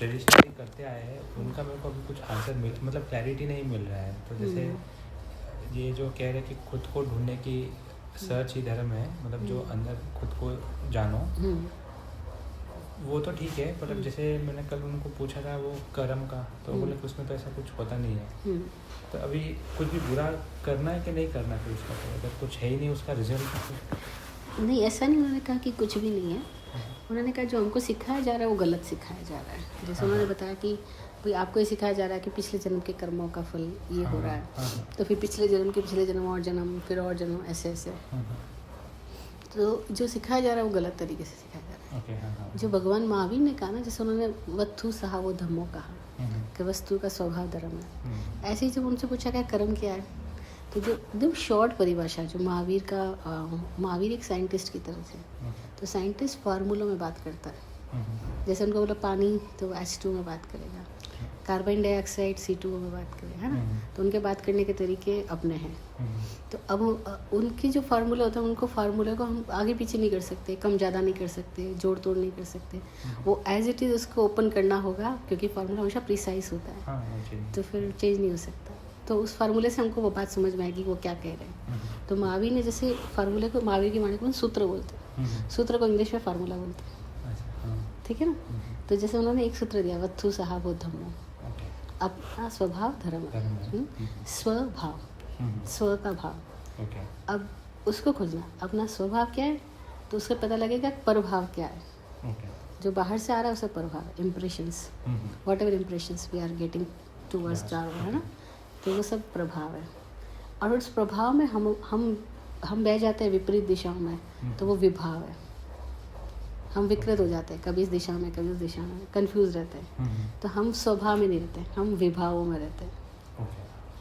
Traditionally करते आए हैं उनका मेरे को अभी कुछ आंसर मतलब क्लैरिटी नहीं मिल रहा है। तो जैसे ये जो कह रहे हैं कि खुद को ढूंढने की सर्च ही धर्म है, मतलब जो अंदर खुद को जानो, वो तो ठीक है। पर अब जैसे मैंने कल उनको पूछा था वो कर्म का, तो बोले कि उसमें तो ऐसा कुछ होता नहीं है। तो अभी कुछ भी बुरा करना है कि नहीं करना फिर उसका, तो अगर कुछ है ही नहीं उसका रिजल्ट नहीं, ऐसा नहीं उन्होंने कहा कि कुछ भी नहीं है। उन्होंने कहा जो हमको सिखाया जा रहा है वो गलत सिखाया जा रहा है। जैसे उन्होंने बताया कि भाई आपको ये सिखाया जा रहा है कि पिछले जन्म के कर्मों का फल ये हो रहा है, तो फिर पिछले जन्म और जन्म, फिर और जन्म, ऐसे ऐसे। तो जो सिखाया जा रहा है वो गलत तरीके से सिखाया जा रहा है। जो भगवान महावीर ने कहा ना, जैसे उन्होंने वस्तु सहा वो धम्मो कहा कि वस्तु का स्वभाव धर्म है, ऐसे ही जब उनसे पूछा गया कर्म क्या है, तो जो एकदम शॉर्ट परिभाषा जो महावीर एक साइंटिस्ट की तरह थे। तो साइंटिस्ट फार्मूलों में बात करता है। जैसे उनको बोला पानी तो H2 में बात करेगा, कार्बन डाइऑक्साइड C2 में बात करेगा, है ना। तो उनके बात करने के तरीके अपने हैं। तो अब उनकी जो फार्मूला होता है, उनको फार्मूले को हम आगे पीछे नहीं कर सकते, कम ज़्यादा नहीं कर सकते, जोड़ तोड़ नहीं कर सकते। वो एज इट इज़ उसको ओपन करना होगा, क्योंकि फार्मूला हमेशा प्रिसाइज होता है, तो फिर चेंज नहीं हो सकता। तो उस फार्मूले से हमको वो बात समझ में आएगी वो क्या कह रहे हैं। तो महावीर ने जैसे फार्मूले को, महावीर की वाणी को सूत्र बोलते हैं, सूत्र को इंग्लिश में फार्मूला बोलते हैं, ठीक है ना। तो जैसे उन्होंने एक सूत्र दिया, वत्थु सहा वो धम्मो, अपना स्वभाव धर्म, स्वभाव, स्व का भाव। अब उसको खोजना, अपना स्वभाव क्या है, तो उससे पता लगेगा प्रभाव क्या है। जो बाहर से आ रहा है उसे प्रभाव, impressions, whatever impressions we are getting towards our, है ना, तो वो सब प्रभाव है। और उस प्रभाव में हम बह जाते हैं विपरीत दिशाओं में, तो वो विभाव है। हम विकृत हो जाते हैं, कभी इस दिशा में कभी उस दिशा में, कंफ्यूज रहते हैं। तो हम स्वभाव में नहीं रहते, हम विभावों में रहते हैं,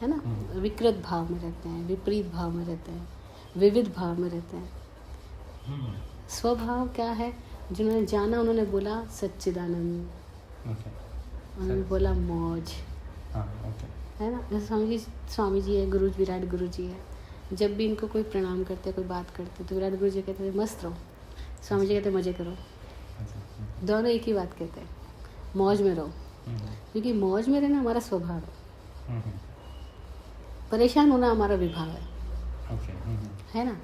है ना। विकृत भाव में रहते हैं, विपरीत भाव में रहते हैं, विविध भाव में रहते हैं। स्वभाव क्या है, जिन्होंने जाना उन्होंने बोला सच्चिदानंद, उन्होंने बोला मौज, है ना। जैसे स्वामी जी है, विराट गुरु जी है, जब भी इनको कोई प्रणाम करते, कोई बात करते, तो विराट गुरु जी कहते थे मस्त रहो, स्वामी जी कहते मजे करो। दोनों एक ही बात कहते हैं, मौज में रहो, क्योंकि मौज में रहना हमारा स्वभाव है, परेशान होना हमारा विभाव है ना।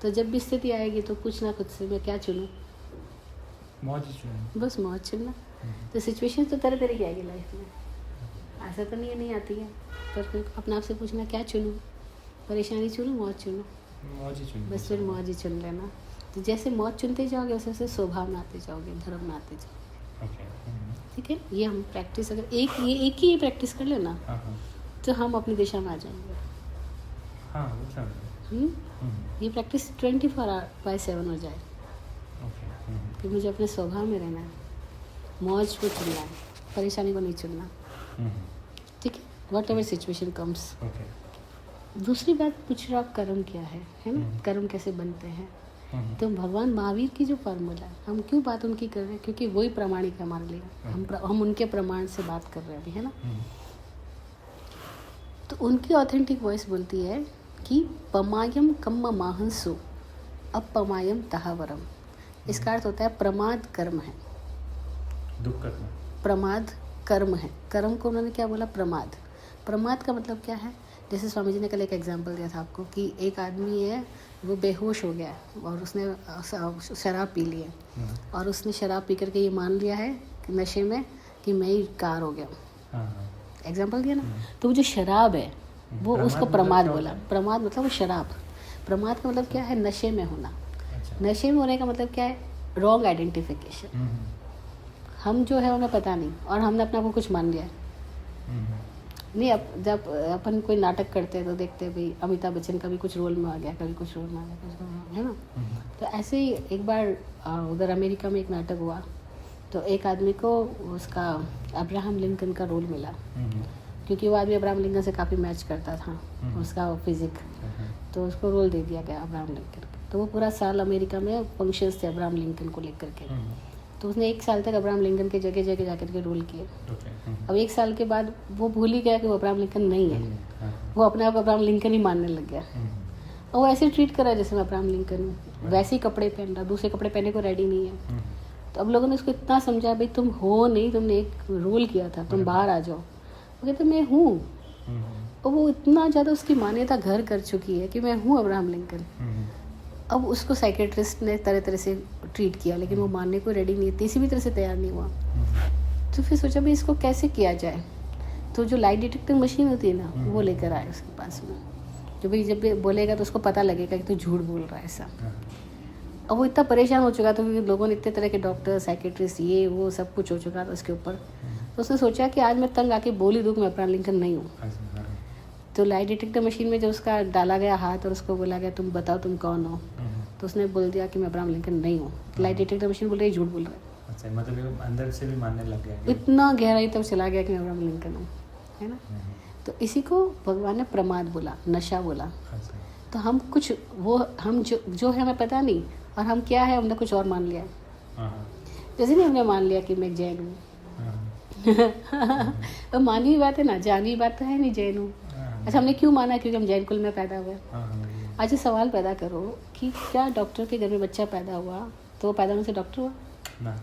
तो जब भी स्थिति आएगी तो कुछ ना कुछ से मैं क्या चुनूं, बस मौज चुनना। तो सिचुएशन तो तरह तरह की आएगी लाइफ में, ऐसा तो नहीं आती है, पर फिर अपने आप से पूछना क्या चुनूं, परेशानी चुनूं, मौज चुनूं, बस फिर मौज ही चुन लेना। तो जैसे मौज चुनते जाओगे वैसे वैसे स्वभाव में आते जाओगे, धर्म में आते जाओगे, ठीक है। ये हम प्रैक्टिस अगर एक ही प्रैक्टिस कर लेना, तो हम अपनी दिशा में आ जाएंगे। ये प्रैक्टिस 24/7 हो जाए कि मुझे अपने स्वभाव में रहना है, मौज को चुनना है, परेशानी को नहीं चुनना, ठीक है, वॉट एवर सिचुएशन कम्स। दूसरी बात पूछ रहा, कर्म क्या है ना, कर्म कैसे बनते हैं। तो भगवान महावीर की जो फार्मूला है, हम क्यों बात उनकी कर रहे हैं, क्योंकि वही प्रामाणिक है हमारे लिए, हम उनके प्रमाण से बात कर रहे हैं अभी, है ना। तो उनकी ऑथेंटिक वॉइस बोलती है कि पमायम कम्म माहंसु अपमायम तहावरम। इसका अर्थ होता है प्रमाद कर्म है, दुख करना, प्रमाद कर्म है। कर्म को उन्होंने क्या बोला, प्रमाद। प्रमाद का मतलब क्या है, जैसे स्वामी जी ने कल एक एग्जांपल दिया था आपको कि एक आदमी है, वो बेहोश हो गया और उसने शराब पी ली है, और उसने शराब पी करके ये मान लिया है कि नशे में कि मैं ही कार हो गया, एग्जांपल दिया ना। तो वो जो शराब है वो उसको प्रमाद बोला। प्रमाद मतलब वो शराब, प्रमाद का मतलब क्या है, नशे में होना। नशे में होने का मतलब क्या है, रॉन्ग आइडेंटिफिकेशन। हम जो है हमें पता नहीं, और हमने अपने आप को कुछ मान लिया है। नहीं, जब अपन कोई नाटक करते हैं तो देखते हैं भाई अमिताभ बच्चन कभी कुछ रोल में आ गया, कभी कुछ रोल में आ गया, कुछ रोल में, है ना। तो ऐसे ही एक बार उधर अमेरिका में एक नाटक हुआ, तो एक आदमी को उसका अब्राहम लिंकन का रोल मिला, क्योंकि वो आदमी अब्राहम लिंकन से काफ़ी मैच करता था, उसका फिजिक, तो उसको रोल दे दिया गया अब्राहम लिंकन का। तो वो पूरा साल अमेरिका में फंक्शंस थे अब्राहम लिंकन को लेकर के, तो उसने 1 साल तक अब्राहम लिंकन के जगह जगह जाकर के रोल किए। अब 1 साल के बाद वो भूल ही गया कि वो अब्राहम लिंकन नहीं है, वो अपने आप अब्राहम लिंकन ही मानने लग गया, और वो ऐसे ट्रीट करा जैसे मैं अब्राहम लिंकन हूँ, वैसे ही कपड़े पहन रहा, दूसरे कपड़े पहनने को रेडी नहीं है, तो अब लोगों ने उसको इतना समझा, भाई तुम हो नहीं, तुमने एक रोल किया था, तुम बाहर आ जाओ। वो कहते मैं हूँ। और वो इतना ज़्यादा उसकी मान्यता घर कर चुकी है कि मैं हूँ अब्राहम लिंकन। अब उसको साइकेट्रिस्ट ने तरह तरह से ट्रीट किया, लेकिन वो मानने को रेडी नहीं, किसी भी तरह से तैयार नहीं हुआ। तो फिर सोचा भाई इसको कैसे किया जाए। तो जो लाइट डिटेक्टर मशीन होती है ना, वो लेकर आए उसके पास में, जो भाई जब भी बोलेगा तो उसको पता लगेगा कि तू झूठ बोल रहा है ऐसा। अब वो इतना परेशान हो चुका था क्योंकि लोगों ने इतने तरह के डॉक्टर, साइकेट्रिस्ट, ये वो सब कुछ हो चुका था उसके ऊपर। तो उसने सोचा कि आज मैं तंग आके बोल ही दूँ कि मैं अब्राहम लिंकन नहीं हूँ। तो लाइट डिटेक्टर मशीन में जब उसका डाला गया हाथ और उसको बोला गया तुम बताओ तुम कौन हो, तो उसने बोल दिया कि मैं अब्राहम लिंकन नहीं हूँ। लाइट डिटेक्टर मशीन बोल रही है झूठ बोल रहा है। अच्छा, मतलब अंदर से भी मानने लग गया, इतना गहराई तक चला गया कि मैं अब्राहम लिंकन हूँ, है ना। तो इसी को भगवान ने प्रमाद बोला, नशा बोला। तो हम कुछ वो हम जो है हमें पता नहीं, और हम क्या है हमने कुछ और मान लिया। जैसे नहीं हमने मान लिया कि मैं जैन हूँ। तो मानी हुई बात है ना, जानी हुई बात तो है नहीं जैन हूँ। अच्छा, हमने क्यों माना? क्योंकि हम जैन कुल में पैदा हुए। अच्छा, सवाल पैदा करो कि क्या डॉक्टर के घर में बच्चा पैदा हुआ तो वो पैदा होने से डॉक्टर हुआ? ना।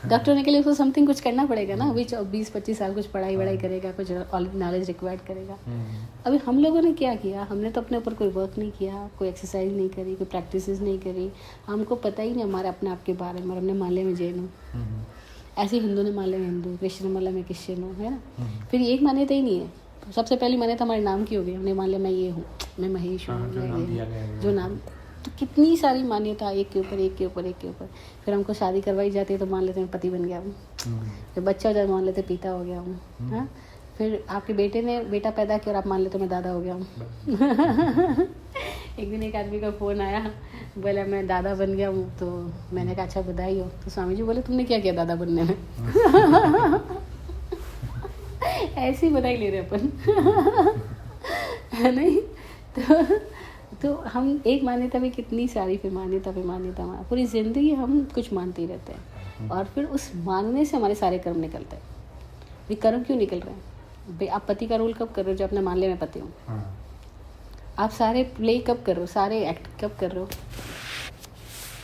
डॉक्टर होने के लिए उसको समथिंग कुछ करना पड़ेगा ना। अभी 20-25 साल कुछ पढ़ाई वढ़ाई करेगा, कुछ नॉलेज रिक्वायर्ड करेगा। अभी हम लोगों ने क्या किया, हमने तो अपने ऊपर कोई वर्क नहीं किया, कोई एक्सरसाइज नहीं करी, कोई प्रैक्टिस नहीं करी। हमको पता ही नहीं हमारे अपने आप के बारे में। हमने मान लिया मैं जैन हूँ, ऐसे हिंदू ने मान लिया हिंदू, क्रिश्चियन ने मान लिया मैं क्रिश्चियन हूँ, है ना। फिर एक मान्यता ही नहीं है। सबसे पहली मान्यता हमारे नाम की हो गई। हमने मान लिया मैं ये हूँ, मैं महेश हूँ, जो नाम। तो कितनी सारी मान्यता एक के ऊपर एक के ऊपर एक के ऊपर। फिर हमको शादी करवाई जाती है तो मान लेते हैं पति बन गया हूँ। फिर बच्चा हो जाए मान लेते पिता हो गया हूँ, हाँ। फिर आपके बेटे ने बेटा पैदा किया और आप मान लेते मैं दादा हो गया हूँ। एक दिन एक आदमी का फ़ोन आया, बोला मैं दादा बन गया हूँ। तो मैंने कहा अच्छा बधाई हो। तो स्वामी जी बोले तुमने क्या किया दादा बनने में? ऐसी बधाई ले रहे अपन। है नहीं। तो हम एक मान्यता में कितनी सारी, फिर मान्यता पे मान्यता, पूरी ज़िंदगी हम कुछ मानते ही रहते हैं। और फिर उस मानने से हमारे सारे कर्म निकलते हैं। ये कर्म क्यों निकल रहे हैं भाई? आप पति का रोल कब कर रहे हो? जब आपने मान लिया मैं पति हूँ। आप सारे प्ले कब कर रहे हो, सारे एक्ट कब कर रहे हो?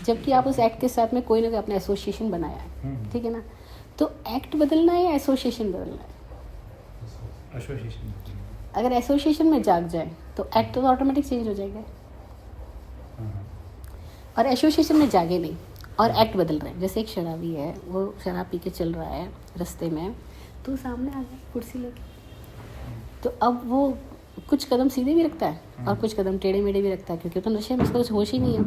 जबकि आप उस एक्ट के साथ में कोई ना कोई अपना एसोसिएशन बनाया है, ठीक है ना। तो एक्ट बदलना है या एसोसिएशन बदलना है? एसोसिएशन। अगर एसोसिएशन में जाग जाए तो एक्ट तो ऑटोमेटिक चेंज हो जाएगा। और एसोसिएशन में जागे नहीं और एक्ट बदल रहे हैं। जैसे एक शराबी है, वो शराब पी के चल रहा है रास्ते में, तो सामने आ गया कुर्सी लेके, तो अब वो कुछ कदम सीधे भी रखता है और कुछ कदम टेढ़े मेढ़े भी रखता है, क्योंकि तो नशे में उसका कुछ होश ही नहीं है।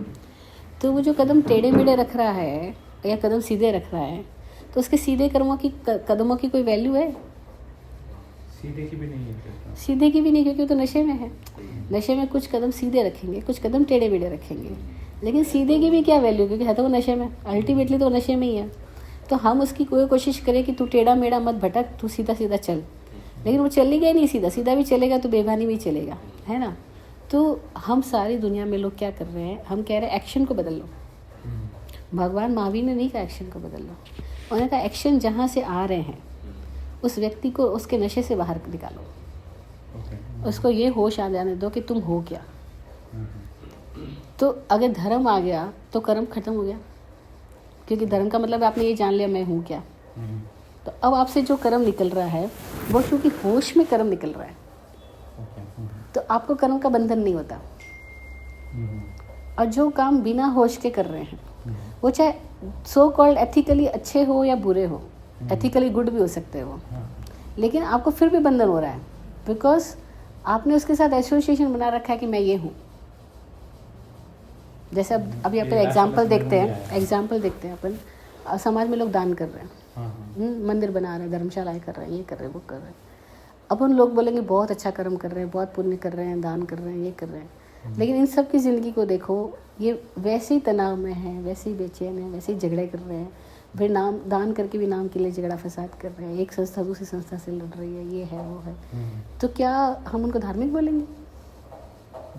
तो वो जो कदम टेढ़े मेढ़े रख रहा है या कदम सीधे रख रहा है, तो उसके सीधे कदमों की कोई वैल्यू है? सीधे की भी नहीं है। सीधे की भी नहीं, क्योंकि वो तो नशे में है। नशे में कुछ कदम सीधे रखेंगे, कुछ कदम टेढ़े मेढ़े रखेंगे, लेकिन सीधे की भी क्या वैल्यू, क्योंकि है तो वो नशे में, अल्टीमेटली तो वो नशे में ही है। तो हम उसकी कोई कोशिश करें कि तू टेढ़ा मेढ़ा मत भटक, तू सीधा सीधा चल, लेकिन वो चलेगा ही नहीं। सीधा सीधा भी चलेगा तो बेईमानी भी चलेगा, है ना। तो हम सारी दुनिया में लोग क्या कर रहे हैं, हम कह रहे हैं एक्शन को बदल लो। भगवान महावीर ने नहीं कहा एक्शन को बदल लो, उन्होंने कहा एक्शन जहाँ से आ रहे हैं उस व्यक्ति को उसके नशे से बाहर निकालो। उसको ये होश आ जाने दो कि तुम हो क्या। तो अगर धर्म आ गया तो कर्म खत्म हो गया, क्योंकि धर्म का मतलब आपने ये जान लिया मैं हूँ क्या। तो अब आपसे जो कर्म निकल रहा है वो क्योंकि होश में कर्म निकल रहा है, तो आपको कर्म का बंधन नहीं होता। और जो काम बिना होश के कर रहे हैं वो चाहे सो कॉल्ड एथिकली अच्छे हो या बुरे हो, एथिकली गुड भी हो सकते हो, लेकिन आपको फिर भी बंधन हो रहा है, बिकॉज आपने उसके साथ एसोसिएशन बना रखा है कि मैं ये हूँ। जैसे अभी अपन एग्जाम्पल देखते हैं अपन समाज में लोग दान कर रहे हैं, मंदिर बना रहे हैं, धर्मशालाएं कर रहे हैं, ये कर रहे हैं, वो कर रहे हैं। अब उन लोग बोलेंगे बहुत अच्छा कर्म कर रहे हैं, बहुत पुण्य कर रहे हैं, दान कर रहे हैं, ये कर रहे हैं, लेकिन इन सब की ज़िंदगी को देखो, ये वैसे ही तनाव में है, वैसे ही बेचैन है, वैसे ही झगड़े कर रहे हैं, फिर नाम दान करके भी नाम के लिए झगड़ा फसाद कर रहे हैं, एक संस्था दूसरी संस्था से लड़ रही है, ये है वो है। तो क्या हम उनको धार्मिक बोलेंगे?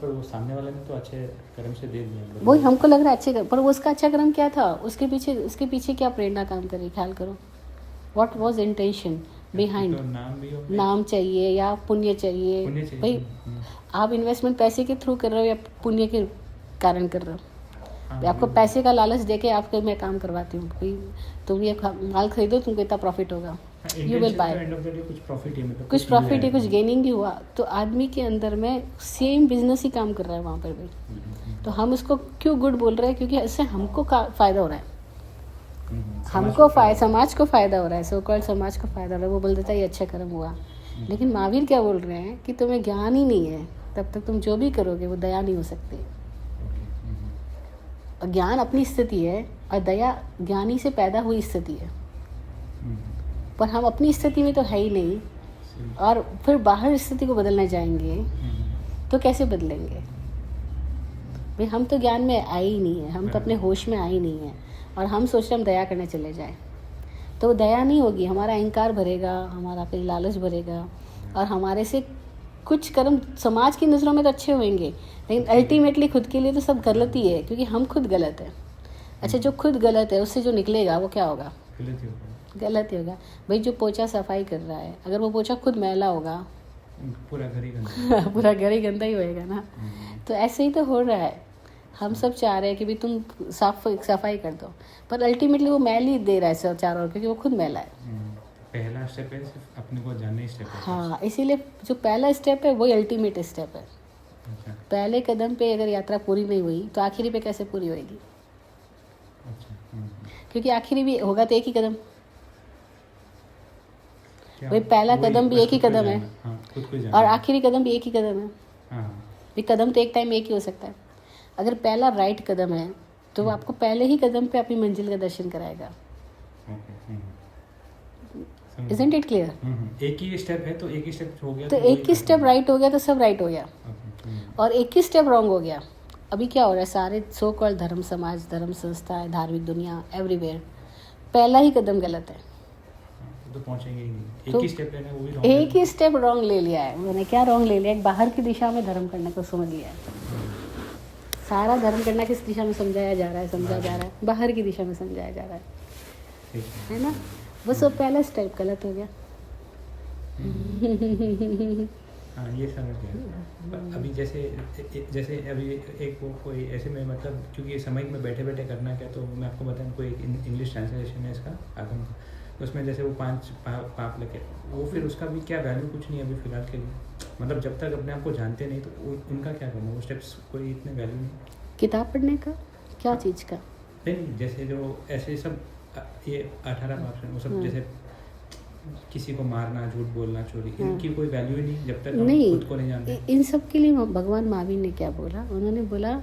पर वो सामने वाले ने तो अच्छे कर्म से दे दिया, वही हमको लग रहा है अच्छे कर्म, पर वो उसका अच्छा कर्म क्या था, उसके पीछे क्या प्रेरणा काम करे, ख्याल करो। What was intention behind? नाम चाहिए या पुण्य चाहिए? भाई आप इन्वेस्टमेंट पैसे के थ्रू कर रहे हो या पुण्य के कारण कर रहे हो? आपको पैसे का लालच देके आपके मैं काम करवाती हूँ, कोई तुम ये माल खरीदो, तुमको इतना प्रॉफिट होगा, यू विल बाय। कुछ प्रॉफिट है, मतलब कुछ प्रॉफिट है, कुछ गेनिंग ही हुआ, तो आदमी के अंदर में सेम बिजनेस ही काम कर रहा है वहाँ पर भी। तो हम उसको क्यों गुड बोल रहे हैं? क्योंकि इससे हमको फ़ायदा हो रहा है, हमको समाज को फ़ायदा हो रहा है, सो कॉल्ड समाज को फ़ायदा हो रहा है। वो बोल देता है ये अच्छा कर्म हुआ। लेकिन महावीर क्या बोल रहे हैं कि तुम्हें ज्ञान ही नहीं है, तब तक तुम जो भी करोगे वो दया नहीं हो सकती। और ज्ञान अपनी स्थिति है और दया ज्ञानी से पैदा हुई स्थिति है, पर हम अपनी स्थिति में तो है ही नहीं, और फिर बाहर स्थिति को बदलना चाहेंगे तो कैसे बदलेंगे भाई? हम तो ज्ञान में आए ही नहीं है, हम तो अपने होश में आए ही नहीं है, और हम सोच रहे हम दया करने चले जाए, तो वो दया नहीं होगी। हमारा अहंकार भरेगा, हमारा फिर लालच भरेगा, और हमारे से कुछ कर्म समाज की नज़रों में तो अच्छे होंगे, लेकिन अल्टीमेटली खुद के लिए तो सब गलत ही है, क्योंकि हम खुद गलत है। अच्छा, जो खुद गलत है उससे जो निकलेगा वो क्या होगा? गलत ही होगा। भाई जो पोछा सफाई कर रहा है, अगर वो पोछा खुद मैला होगा पूरा घर ही गंदा पूरा घर ही गंदा ही होएगा ना। तो ऐसे ही तो हो रहा है। हम सब चाह रहे हैं कि भाई तुम सफाई कर दो, पर अल्टीमेटली वो मैल ही दे रहा है सब चारों ओर, क्योंकि वो खुद मैला है। पहला स्टेप है सिर्फ अपने को जानना ही स्टेप है। हाँ, इसीलिए जो पहला स्टेप है वही अल्टीमेट स्टेप है। अच्छा। पहले कदम पे अगर यात्रा पूरी नहीं हुई तो आखिरी पे कैसे पूरी होएगी? अच्छा। क्योंकि आखिरी भी होगा तो एक ही कदम। भाई पहला कदम भी एक ही कदम है, और आखिरी कदम भी एक ही कदम है। भाई कदम तो एक टाइम एक ही हो सकता है। अगर पहला राइट कदम है तो वो आपको पहले ही कदम पे अपनी मंजिल का दर्शन कराएगा। Isn't it clear? एक ही स्टेप है तो एक ही स्टेप हो गया, तो एक ही स्टेप राइट हो गया तो सब राइट हो गया, और एक ही स्टेप रॉन्ग हो गया। अभी क्या हो रहा है? सारे सो कॉल्ड धर्म समाज, धर्म संस्थाएं, धार्मिक दुनिया, एवरीवेयर पहला ही कदम गलत है, तो पहुंचेंगे ही नहीं। तो एक ही स्टेप लेना है, वो भी रॉन्ग एक ही स्टेप रॉन्ग ले लिया है। मैंने क्या रॉन्ग ले लिया? एक बाहर की दिशा में धर्म करने को समझ लिया है। सारा धर्म करना किस दिशा में समझाया जा रहा है? समझा जा रहा है बाहर की दिशा में समझाया जा रहा है ना। बस वो पहला स्टेप गलत हो गया। हाँ, ये समझ गया। अभी जैसे अभी एक वो कोई ऐसे में, मतलब क्योंकि सामयिक में बैठे बैठे करना क्या, तो मैं आपको बताऊँ, कोई इंग्लिश ट्रांसलेशन है इसका आगम, तो उसमें जैसे वो 5 पाप लगे, वो फिर उसका भी क्या वैल्यू कुछ नहीं है अभी फ़िलहाल के लिए। मतलब जब तक अपने आप को जानते नहीं तो उनका क्या करना, वो स्टेप्स कोई इतने वैल्यू नहीं। किताब पढ़ने का क्या चीज़ का? नहीं, जैसे जो ऐसे सब ये 18 पाप हैं, वो सब जैसे किसी को मारना, झूठ बोलना, चोरी, इनकी कोई वैल्यू ही नहीं जब तक हम खुद को नहीं जानते। इन सब के लिए भगवान महावीर ने क्या बोला? उन्होंने बोला,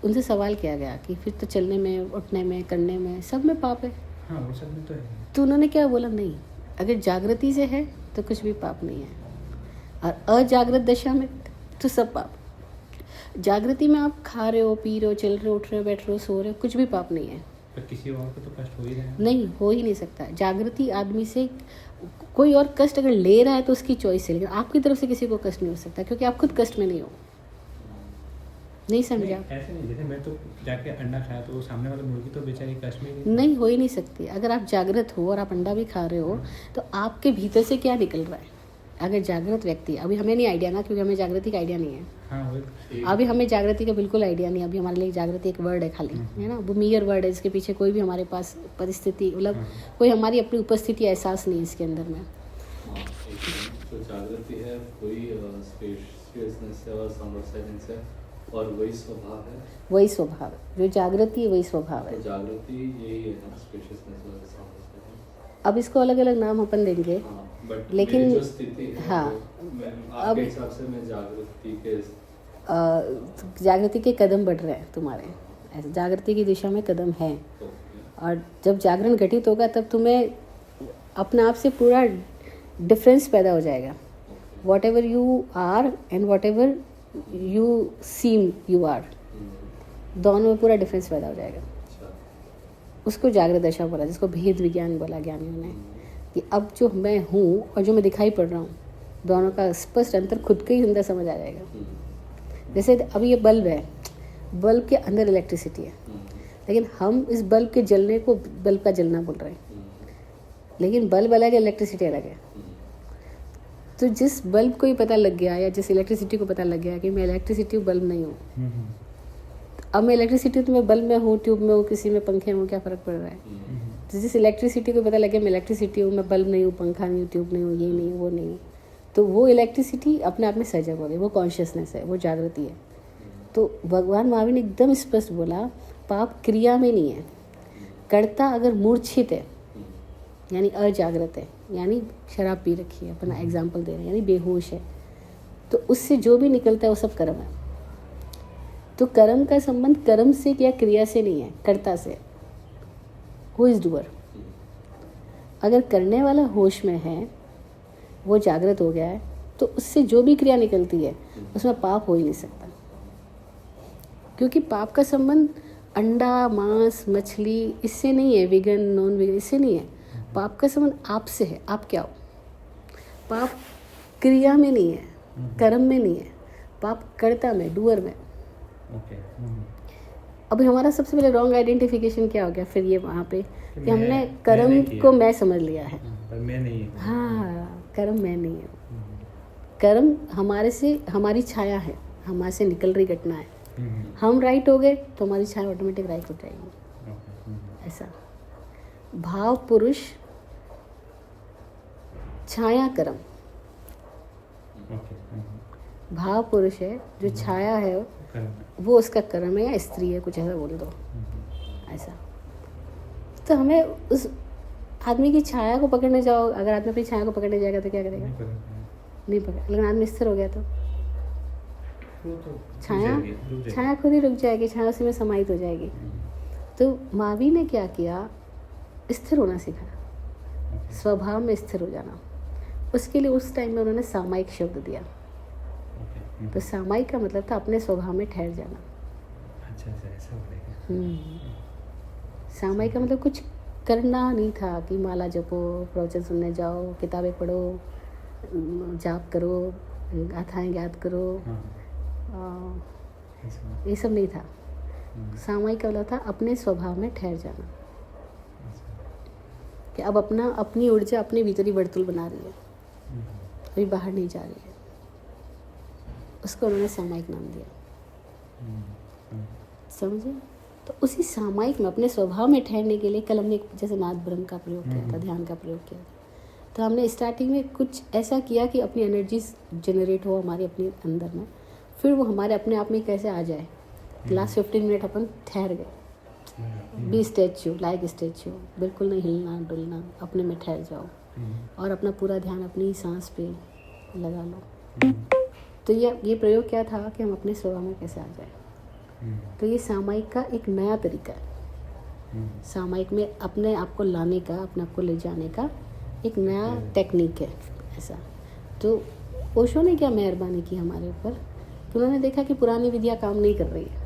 उनसे सवाल किया गया कि फिर तो चलने में, उठने में, करने में सब में पाप है। हाँ, वो सब में तो है। तो उन्होंने क्या बोला? नहीं, अगर जागृति से है तो कुछ भी पाप नहीं है, और अजागृत दशा में तो सब पाप। जागृति में आप खा रहे हो, पी रहे हो, चल रहे हो, उठ रहे हो, बैठ रहे हो, सो रहे हो, कुछ भी पाप नहीं है। पर किसी और को तो कष्ट हो ही रहा है। नहीं, हो ही नहीं सकता। जागृति आदमी से कोई और कष्ट अगर ले रहा है तो उसकी चॉइस है, लेकिन आपकी तरफ से किसी को कष्ट नहीं हो सकता, क्योंकि आप खुद कष्ट में नहीं हो। नहीं समझा? ऐसे नहीं, जैसे मैं तो जाके अंडा खाया तो सामने वाला मुर्गी तो बेचारी कष्ट में नहीं, हो ही नहीं सकती। अगर आप जागृत हो और आप अंडा भी खा रहे हो तो आपके भीतर से क्या निकल रहा है? अगर जागृत व्यक्ति, अभी हमें नहीं आइडिया ना, क्योंकि हमें जागृति का आइडिया नहीं है। हाँ, अभी हमें जागृति का बिल्कुल आइडिया नहीं। अभी हमारे लिए जागृति एक वर्ड है खाली, है ना, वो मियर वर्ड है। इसके पीछे कोई भी हमारे पास परिस्थिति, मतलब कोई हमारी अपनी उपस्थिति एहसास नहीं है इसके अंदर में। जो जागृति है वही स्पेशियसनेस है और सामर्थ्य है, और वही स्वभाव है। वही स्वभाव, जो जागृति है वही स्वभाव है। तो जागृति यही है ना, स्पेशियसनेस और सामर्थ्य। अब इसको अलग अलग नाम अपन देंगे, बट लेकिन जो स्थिति है, हाँ, आपके हिसाब से मैं जागृति के कदम बढ़ रहे हैं तुम्हारे, ऐसे जागृति की दिशा में कदम है। और जब जागरण घटित होगा तब तुम्हें अपने आप से पूरा डिफरेंस पैदा हो जाएगा। Whatever you are and whatever you seem you are, दोनों में पूरा डिफरेंस पैदा हो जाएगा। उसको जागृत दशा बोला, जिसको भेद विज्ञान बोला ज्ञानियों ने, कि अब जो मैं हूँ और जो मैं दिखाई पड़ रहा हूँ, दोनों का स्पष्ट अंतर खुद के ही अंदर समझ आ जाएगा। जैसे अभी ये बल्ब है, बल्ब के अंदर इलेक्ट्रिसिटी है, लेकिन हम इस बल्ब के जलने को बल्ब का जलना बोल रहे हैं, लेकिन बल्ब अलग है, इलेक्ट्रिसिटी अलग है। तो जिस बल्ब को ही पता लग गया, या जिस इलेक्ट्रिसिटी को पता लग गया कि मैं इलेक्ट्रिसिटी बल्ब नहीं हूँ, अब मैं इलेक्ट्रिसिटी तो मैं बल्ब में हूँ, ट्यूब में हूँ, किसी में पंखे में हूँ, क्या फ़र्क पड़ रहा है? तो जिस इलेक्ट्रिसिटी को पता लगे मैं इलेक्ट्रिसिटी हूँ, मैं बल्ब नहीं हूँ, पंखा नहीं हूँ, ट्यूब नहीं हूँ, ये नहीं हूँ, वो नहीं हूँ, तो वो इलेक्ट्रिसिटी अपने आप में सजग हो गई, वो कॉन्शियसनेस है, वो जागृति है। तो भगवान महावीर ने एकदम स्पष्ट बोला, पाप क्रिया में नहीं है, कर्ता अगर मूर्छित है यानी अजागृत है, यानी शराब पी रखी है, अपना एग्जाम्पल दे रहे हैं, यानी बेहोश है, तो उससे जो भी निकलता है वो सब कर्म है। तो कर्म का संबंध कर्म से या क्रिया से नहीं है, कर्ता से। Who is doer? अगर करने वाला होश में है, वो जागृत हो गया है, तो उससे जो भी क्रिया निकलती है उसमें पाप हो ही नहीं सकता, क्योंकि पाप का संबंध अंडा, मांस, मछली इससे नहीं है, विगन, नॉन विगन इससे नहीं है। पाप का संबंध आपसे है, आप क्या हो। पाप क्रिया में नहीं है, कर्म में नहीं है, पाप कर्ता में, डूअर में। अब हमारा सबसे पहले रॉन्ग आइडेंटिफिकेशन क्या हो गया फिर ये वहाँ पे कि हमने कर्म को मैं समझ लिया है। पर मैं नहीं हूँ। हाँ, कर्म मैं नहीं हूँ। कर्म हमारे से, हमारी छाया है, हमारे से निकल रही घटना है। हम राइट हो गए तो हमारी छाया ऑटोमेटिक राइट हो जाएगी। ऐसा भाव पुरुष छाया कर्म, भाव पुरुष है जो छाया है वो उसका कर्म है या स्त्री है, कुछ ऐसा बोल दो ऐसा। तो हमें उस आदमी की छाया को पकड़ने जाओ, अगर आदमी अपनी छाया को पकड़ने जाएगा तो क्या करेगा? नहीं पकड़। लेकिन आदमी स्थिर हो गया तो छाया खुद ही रुक जाएगी, छाया उसी में समाहित हो जाएगी। तो महावीर ने क्या किया? स्थिर होना सिखाया, स्वभाव में स्थिर हो जाना। उसके लिए उस टाइम में उन्होंने सामायिक शब्द दिया। तो सामायिक का मतलब था अपने स्वभाव में ठहर जाना। अच्छा, ऐसा बोलेगा। सामायिक का मतलब कुछ करना नहीं था कि माला जपो, प्रवचन सुनने जाओ, किताबें पढ़ो, जाप करो, गाथाएं याद करो, ये सब नहीं था। सामायिक का मतलब था अपने स्वभाव में ठहर जाना, कि अब अपनी ऊर्जा अपने भीतरी वर्तुल बना रही है, अभी बाहर नहीं जा रही है। उसको उन्होंने सामायिक नाम दिया। समझे? तो उसी सामायिक में अपने स्वभाव में ठहरने के लिए कल हमने जैसे नाद ब्रह्म का प्रयोग किया था, ध्यान का प्रयोग किया था। तो हमने स्टार्टिंग में कुछ ऐसा किया कि अपनी एनर्जी जनरेट हो हमारे अपने अंदर में, फिर वो हमारे अपने आप में कैसे आ जाए। लास्ट 15 मिनट अपन ठहर गए, बी स्टैच्यू, लाइक स्टैच्यू, बिल्कुल नहीं हिलना डुलना, अपने में ठहर जाओ और अपना पूरा ध्यान अपनी सांस पे लगा लो। तो ये प्रयोग क्या था कि हम अपने स्वभाव में कैसे आ जाए। तो ये सामायिक का एक नया तरीका है, सामायिक में अपने आप को लाने का, अपने आप को ले जाने का एक नया टेक्निक है ऐसा। तो ओशो ने क्या मेहरबानी की हमारे ऊपर कि उन्होंने देखा कि पुरानी विधियाँ काम नहीं कर रही है,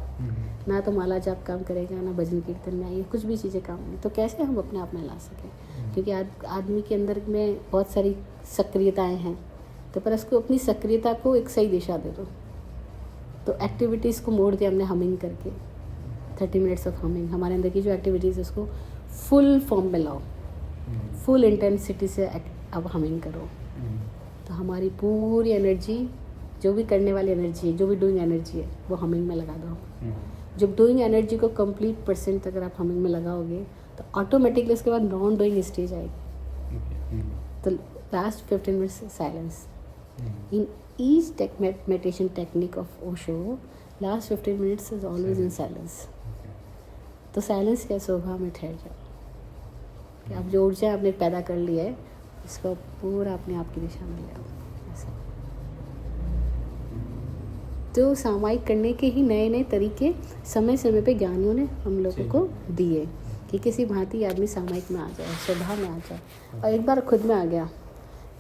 ना तो माला जाप काम करेगा, ना भजन कीर्तन में ये कुछ भी चीज़ें काम नहीं, तो कैसे हम अपने आप में ला सकें। क्योंकि आदमी के अंदर में बहुत सारी सक्रियताएं हैं, तो पर उसको अपनी सक्रियता को एक सही दिशा दे दो। तो एक्टिविटीज़ को मोड़ दिया हमने हमिंग करके, 30 मिनट्स ऑफ हमिंग। हमारे अंदर की जो एक्टिविटीज़ है उसको फुल फॉर्म में लाओ, फुल इंटेंसिटी से अब हमिंग करो। तो हमारी पूरी एनर्जी, जो भी करने वाली एनर्जी है, जो भी डूइंग एनर्जी है, वो हमिंग में लगा दो। जब डूइंग एनर्जी को कंप्लीट परसेंट अगर आप हमिंग में लगाओगे तो ऑटोमेटिकली उसके बाद नॉन डूइंग स्टेज आएगी। तो last 15 minutes silence. In each meditation technique of Osho, last 15 minutes is always in silence. तो साइलेंस के स्वभाव में ठहर जाओ कि आप जो ऊर्जा आपने पैदा कर ली है उसको पूरा अपने आप की दिशा में ले आओ ऐसा। तो सामायिक करने के ही नए नए तरीके समय समय पे ज्ञानियों ने हम लोगों को दिए कि किसी भांति आदमी सामायिक में आ जाए, स्वभाव में आ जाए। और एक बार खुद में आ गया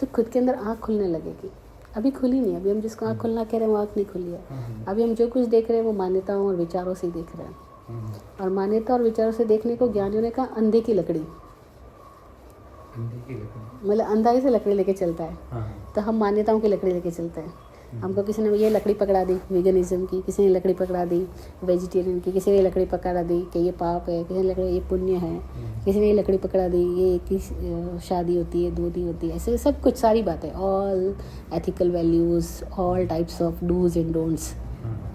तो खुद के अंदर आँख खुलने लगेगी। अभी खुली नहीं, अभी हम जिसको आँख खुलना कह रहे हैं वो आँख नहीं खुली है। अभी हम जो कुछ देख रहे हैं वो मान्यताओं और विचारों से ही देख रहे हैं। और मान्यता और विचारों से देखने को ज्ञानियों ने कहा अंधे की लकड़ी। मतलब अंधा कैसे लकड़ी लेके चलता है, तो हम मान्यताओं की लकड़ी लेके चलते हैं। हमको किसी ने ये लकड़ी पकड़ा दी वेगनिज्म की, किसी ने लकड़ी पकड़ा दी वेजिटेरियन की, किसी ने लकड़ी पकड़ा दी कि ये पाप है, किसी ने लकड़ी ये पुण्य है, किसी ने ये लकड़ी पकड़ा दी ये किस शादी होती है, दूधी होती है, ऐसे सब कुछ सारी बातें, all ethical values, all types of dos and don'ts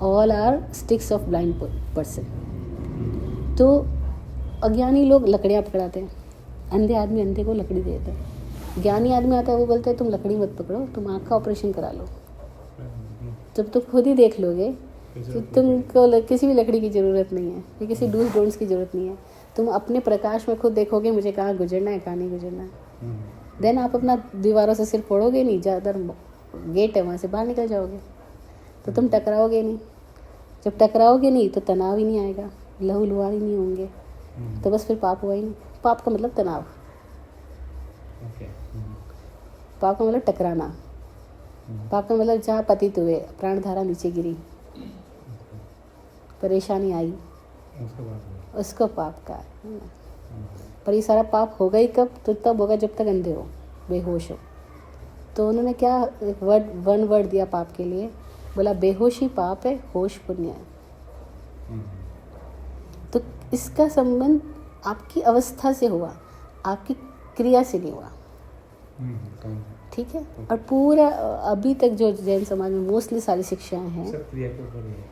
all are sticks of blind person. तो अज्ञानी लोग लकड़ियाँ पकड़ाते हैं, अंधे आदमी अंधे को लकड़ी देते हैं। ज्ञानी आदमी आता है, वो बोलते हैं तुम लकड़ी मत पकड़ो, तुम आँख का ऑपरेशन करा लो। जब तुम खुद ही देख लोगे तो तुमको किसी भी लकड़ी की ज़रूरत नहीं है, या किसी डूज डोंट्स की ज़रूरत नहीं है। तुम अपने प्रकाश में खुद देखोगे मुझे कहाँ गुजरना है, कहाँ नहीं गुजरना है। देन आप अपना दीवारों से सिर फोड़ोगे नहीं, ज़्यादा गेट है वहाँ से बाहर निकल जाओगे, तो तुम टकराओगे नहीं। जब टकराओगे नहीं तो तनाव ही नहीं आएगा, लहू लुहान ही नहीं होंगे, तो बस फिर पाप हुआ ही नहीं। पाप का मतलब तनाव, पाप का मतलब टकराना, पाप का मतलब जहाँ पतित हुए, प्राणधारा नीचे गिरी, परेशानी आई, उसको पाप का है। पर ये सारा पाप होगा ही कब? तो तब होगा जब तक अंधे हो, बेहोश हो। तो उन्होंने क्या एक वन वर्ड दिया पाप के लिए, बोला बेहोशी पाप है, होश पुण्य है। तो इसका संबंध आपकी अवस्था से हुआ, आपकी क्रिया से नहीं हुआ। ठीक है। और पूरा अभी तक जो जैन समाज में मोस्टली सारी शिक्षाएं हैं सब क्रिया के ऊपर ही है।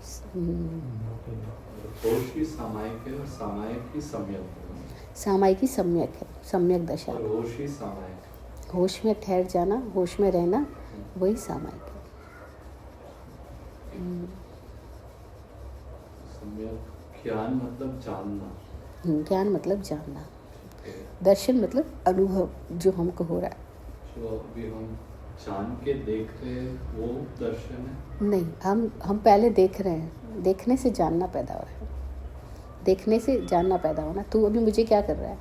होश की सामायिक है और सामायिक की सम्यक है। सामायिक की सम्यक है, सम्यक दशा। और होश ही सामायिक, होश में ठहर जाना, होश में रहना, वही सामायिक है। सम्यक ज्ञान मतलब जानना, ज्ञान मतलब जानना, दर्शन मतलब अनुभव जो हमको हो रहा है। जो अभी हम जान के देख रहे हैं वो दर्शन है? नहीं, हम पहले देख रहे हैं, देखने से जानना पैदा हो रहा है, देखने से जानना पैदा होना। तू अभी मुझे क्या कर रहा है?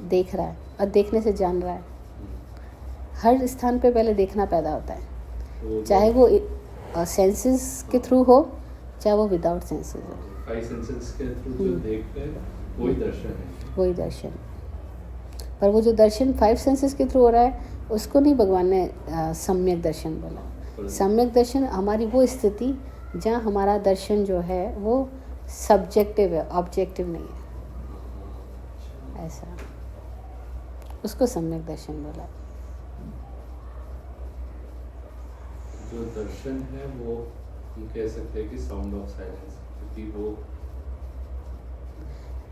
देख रहा है, और देखने से जान रहा है। हर स्थान पे पहले देखना पैदा होता है, चाहे वो सेंसेस के थ्रू हो, चाहे वो विदाउट सेंसेस हो। 5 सेंसेस के थ्रू जो देख रहे हैं वही दर्शन है। वही दर्शन। पर वो जो दर्शन 5 सेंसेस के थ्रू हो रहा है, उसको नहीं भगवान ने सम्यक दर्शन बोला। सम्यक दर्शन हमारी वो स्थिति जहाँ हमारा दर्शन जो है वो सब्जेक्टिव है, ऑब्जेक्टिव नहीं है, ऐसा, उसको सम्यक दर्शन बोला। जो दर्शन है वो हम कह सकते हैं कि साउंड ऑफ साइलेंस, क्योंकि वो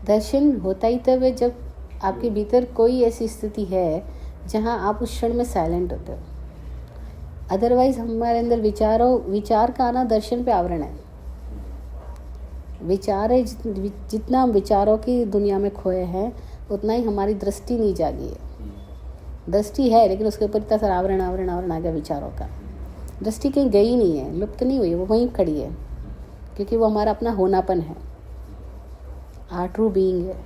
दर्शन होता ही तब है जब आपके भीतर कोई ऐसी स्थिति है जहाँ आप उस क्षण में साइलेंट होते हो। अदरवाइज हमारे अंदर विचार का आना दर्शन पे आवरण है। विचार है, जितना हम विचारों की दुनिया में खोए हैं उतना ही हमारी दृष्टि नहीं जागी है। दृष्टि है लेकिन उसके ऊपर इतना सारा आवरण आवरण आवरण आ गया विचारों का। दृष्टि कहीं गई नहीं है, लुप्त नहीं हुई, वो वहीं खड़ी है, क्योंकि वो हमारा अपना होनापन है, आर ट्रू बीइंग है।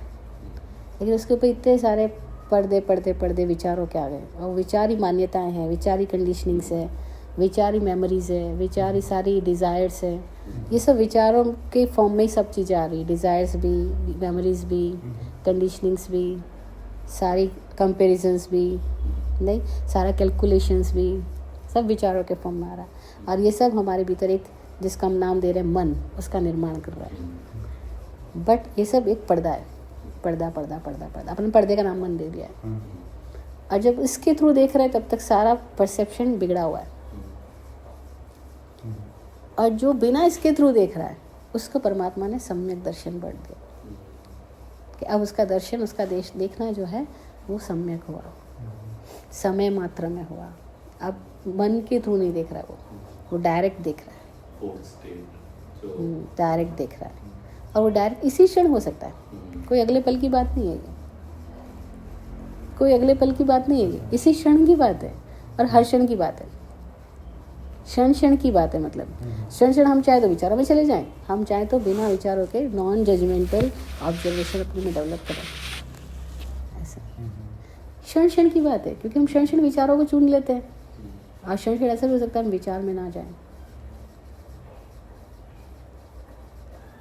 लेकिन उसके ऊपर इतने सारे पर्दे विचारों के आ गए, और विचारी मान्यताएं हैं, विचारी कंडीशनिंग्स है, विचारी मेमोरीज है, विचारी सारी डिज़ायर्स है। ये सब विचारों के फॉर्म में ही सब चीज़ें आ रही, डिज़ायर्स भी, मेमोरीज भी, कंडीशनिंग्स भी, सारी कंपेरिजन्स भी, नहीं सारा कैलकुलेशंस भी, सब विचारों के फॉर्म में आ रहा है। और ये सब हमारे भीतर एक, जिसका हम नाम दे रहे हैं मन, उसका निर्माण कर रहा है। बट ये सब एक पर्दा है, पर्दा पर्दा पर्दा पर्दा, अपने पर्दे का नाम मन दे दिया है। और जब इसके थ्रू देख रहे हैं तब तक सारा परसेप्शन बिगड़ा हुआ है। और जो बिना इसके थ्रू देख रहा है उसको परमात्मा ने सम्यक दर्शन बढ़ दिया, कि अब उसका दर्शन, उसका देश देखना जो है वो सम्यक हुआ, समय मात्रा में हुआ। अब मन के थ्रू नहीं देख रहा है, वो डायरेक्ट देख रहा है, डायरेक्ट देख रहा है। और वो डायरेक्ट इसी क्षण हो सकता है, कोई अगले पल की बात नहीं है, कोई अगले पल की बात नहीं है, इसी क्षण की बात है। और हर क्षण की बात है, क्षण क्षण की बात है। मतलब क्षण क्षण हम चाहे तो विचारों में चले जाएं, हम चाहे तो बिना विचारों के नॉन जजमेंटल ऑब्जर्वेशन अपने में डेवलप करें, ऐसा क्षण क्षण की बात है। क्योंकि हम क्षण क्षण विचारों को चुन लेते हैं, और क्षण क्षण ऐसा भी हो सकता है हम विचार में ना जाएं।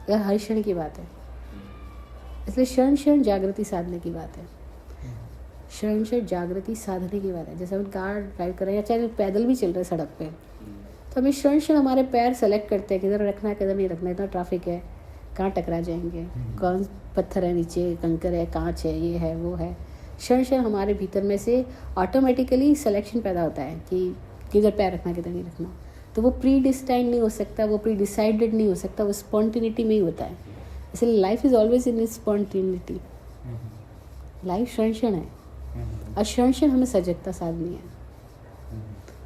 यह हर क्षण की बात है, इसलिए क्षण क्षण जागृति साधने की बात है, क्षण क्षण जागृति साधने की बात है। जैसे हम कार ड्राइव कर रहे हैं या चाहे पैदल भी चल रहे हैं सड़क पे, तो हमें क्षण क्षण हमारे पैर सेलेक्ट करते हैं किधर रखना है किधर नहीं रखना है, इतना ट्रैफिक है, कहाँ टकरा जाएंगे, कौन पत्थर है नीचे, कंकर है, कांच है, ये है वो है। क्षण क्षण हमारे भीतर में से ऑटोमेटिकली सिलेक्शन पैदा होता है कि किधर पैर रखना किधर नहीं रखना। तो वो प्री डिस्टाइंड नहीं हो सकता, वो प्री डिसाइडेड नहीं हो सकता, वो स्पॉन्टिनिटी में ही होता है। इसलिए life is always in spontaneity. Life क्षण क्षण है और क्षण क्षण हमें सजगता साधनी है।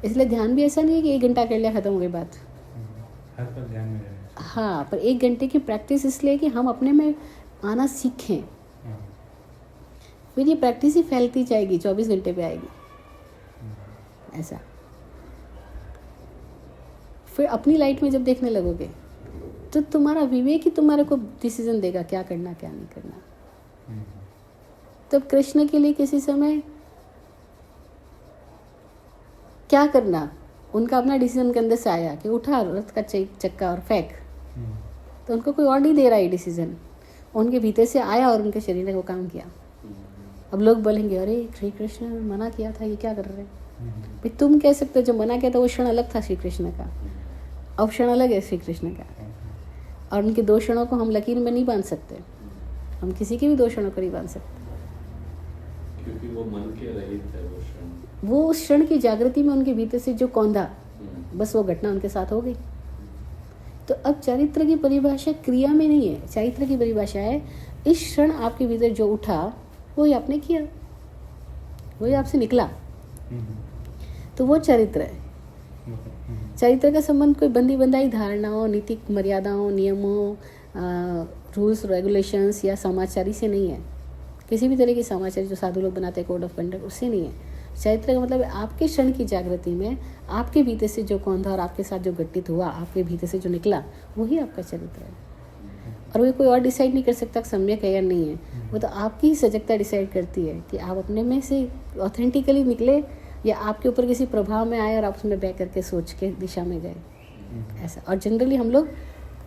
इसलिए ध्यान भी ऐसा नहीं है कि 1 घंटा कर लिया खत्म हो गई बात। हर पल ध्यान में रहना। हाँ, पर 1 घंटे की प्रैक्टिस इसलिए कि हम अपने में आना सीखें। फिर ये प्रैक्टिस ही फैलती जाएगी, 24 घंटे पे आएगी ऐसा। फिर अपनी लाइट में जब देखने लगोगे तो तुम्हारा विवेक ही तुम्हारे को डिसीजन देगा क्या करना क्या नहीं करना। तब कृष्ण के लिए किसी समय क्या करना, उनका अपना डिसीजन के अंदर से आया कि उठा रथ का चक्का और फेंक, तो उनको कोई और नहीं दे रहा है डिसीजन, उनके भीतर से आया और उनके शरीर ने वो काम किया। अब लोग बोलेंगे अरे श्री कृष्ण ने मना किया था, ये क्या कर रहे हैं भाई। तुम कह सकते हो जो मना किया था वो क्षण अलग था श्री कृष्ण का, अब क्षण अलग है श्री कृष्ण का, और उनके 2 क्षणों को हम लकीर में नहीं बांध सकते, हम किसी के भी 2 क्षणों को नहीं बांध सकते, क्योंकि वो मन के रहित है वो क्षण। वो उस क्षण की जागृति में उनके भीतर से जो कौंधा, बस वो घटना उनके साथ हो गई। तो अब चरित्र की परिभाषा क्रिया में नहीं है, चरित्र की परिभाषा है इस क्षण आपके भीतर जो उठा वही आपने किया, वही आपसे निकला, तो वो चरित्र है। चरित्र का संबंध कोई बंदी बंधाई धारणाओं, नीतिक मर्यादाओं, नियमों, रूल्स रेगुलेशंस या समाचारी से नहीं है, किसी भी तरह की समाचारी जो साधु लोग बनाते हैं कोड ऑफ कंडक्ट, उससे नहीं है। चरित्र का मतलब आपके क्षण की जागृति में आपके भीतर से जो कौंधा और आपके साथ जो घटित हुआ, आपके भीतर से जो निकला, वही आपका चरित्र है। और वो कोई और डिसाइड नहीं कर सकता सम्यक है या नहीं है, वो तो आपकी ही सजगता डिसाइड करती है कि आप अपने में से ऑथेंटिकली निकले या आपके ऊपर किसी प्रभाव में आए और आप उसमें बह करके सोच के दिशा में गए, ऐसा। और जनरली हम लोग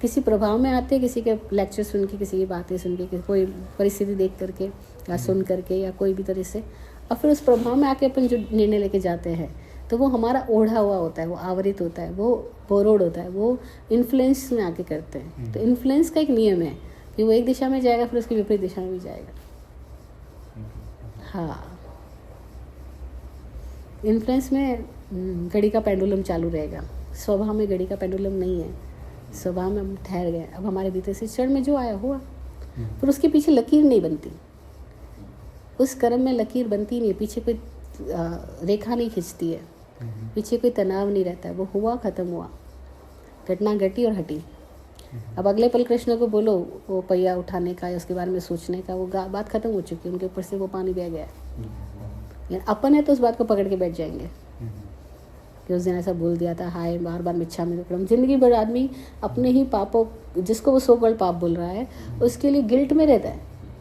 किसी प्रभाव में आते हैं, किसी के लेक्चर सुन के, किसी की बातें सुन के, कोई परिस्थिति देख करके या सुन करके या कोई भी तरह से, और फिर उस प्रभाव में आके अपन जो निर्णय लेके जाते हैं तो वो हमारा ओढ़ा हुआ होता है, वो आवरित होता है, वो बोरोड होता है, वो इन्फ्लुएंस में आके करते हैं। तो इन्फ्लुएंस का एक नियम है कि वो एक दिशा में जाएगा फिर उसकी विपरीत दिशा में भी जाएगा। हाँ, इन्फ्लुएंस में घड़ी का पेंडुलम चालू रहेगा, स्वभाव में घड़ी का पेंडुलम नहीं है। स्वभाव में हम ठहर गए, अब हमारे भीतर से क्षण में जो आया हुआ, फिर उसके पीछे लकीर नहीं बनती, उस कर्म में लकीर बनती नहीं है, पीछे कोई रेखा नहीं खिंचती है, पीछे कोई तनाव नहीं रहता है, वो हुआ खत्म हुआ, घटना घटी और हटी। अब अगले पल कृष्ण को बोलो वो पहिया उठाने का या उसके बारे में सोचने का, वो बात खत्म हो चुकी है, उनके ऊपर से वो पानी बह गया है। अपन है तो उस बात को पकड़ के बैठ जाएंगे कि उस दिन ऐसा बोल दिया था, हाय बार बार मिच्छा में दुक्कड़म। जिंदगी भर आदमी अपने ही पापों, जिसको वो सो कॉल्ड पाप बोल रहा है, उसके लिए गिल्ट में रहता है,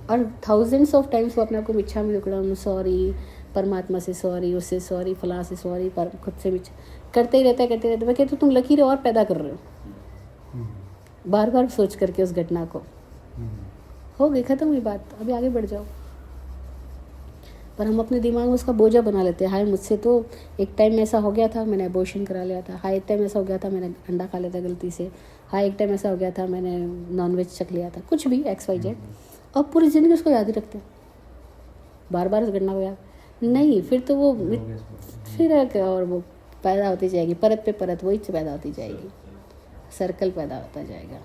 और थाउजेंड्स ऑफ टाइम्स वो अपने आप को मिच्छा में दुक्कड़म, सॉरी परमात्मा से सॉरी, उससे सॉरी, फलां से सॉरी, पर खुद से मिच्छा करते ही रहता है, करते रहते। मैं कहती हूँ तुम लकीरें और पैदा कर रहे हो बार बार सोच करके उस घटना को। हो गई, खत्म हुई बात, अभी आगे बढ़ जाओ। पर हम अपने दिमाग में उसका बोझा बना लेते हैं, हाय मुझसे तो एक टाइम ऐसा हो गया था, मैंने अबॉर्शन करा लिया था, हाय एक टाइम ऐसा हो गया था, मैंने अंडा खा लिया था गलती से, हाय एक टाइम ऐसा हो गया था, मैंने नॉनवेज चख लिया था, कुछ भी XYZ, और पूरी ज़िंदगी उसको याद ही रखते हैं, बार बार उस घटना को याद नहीं। फिर तो वो फिर और वो पैदा होती जाएगी, परत पे परत वही पैदा होती जाएगी, सर्कल पैदा होता जाएगा।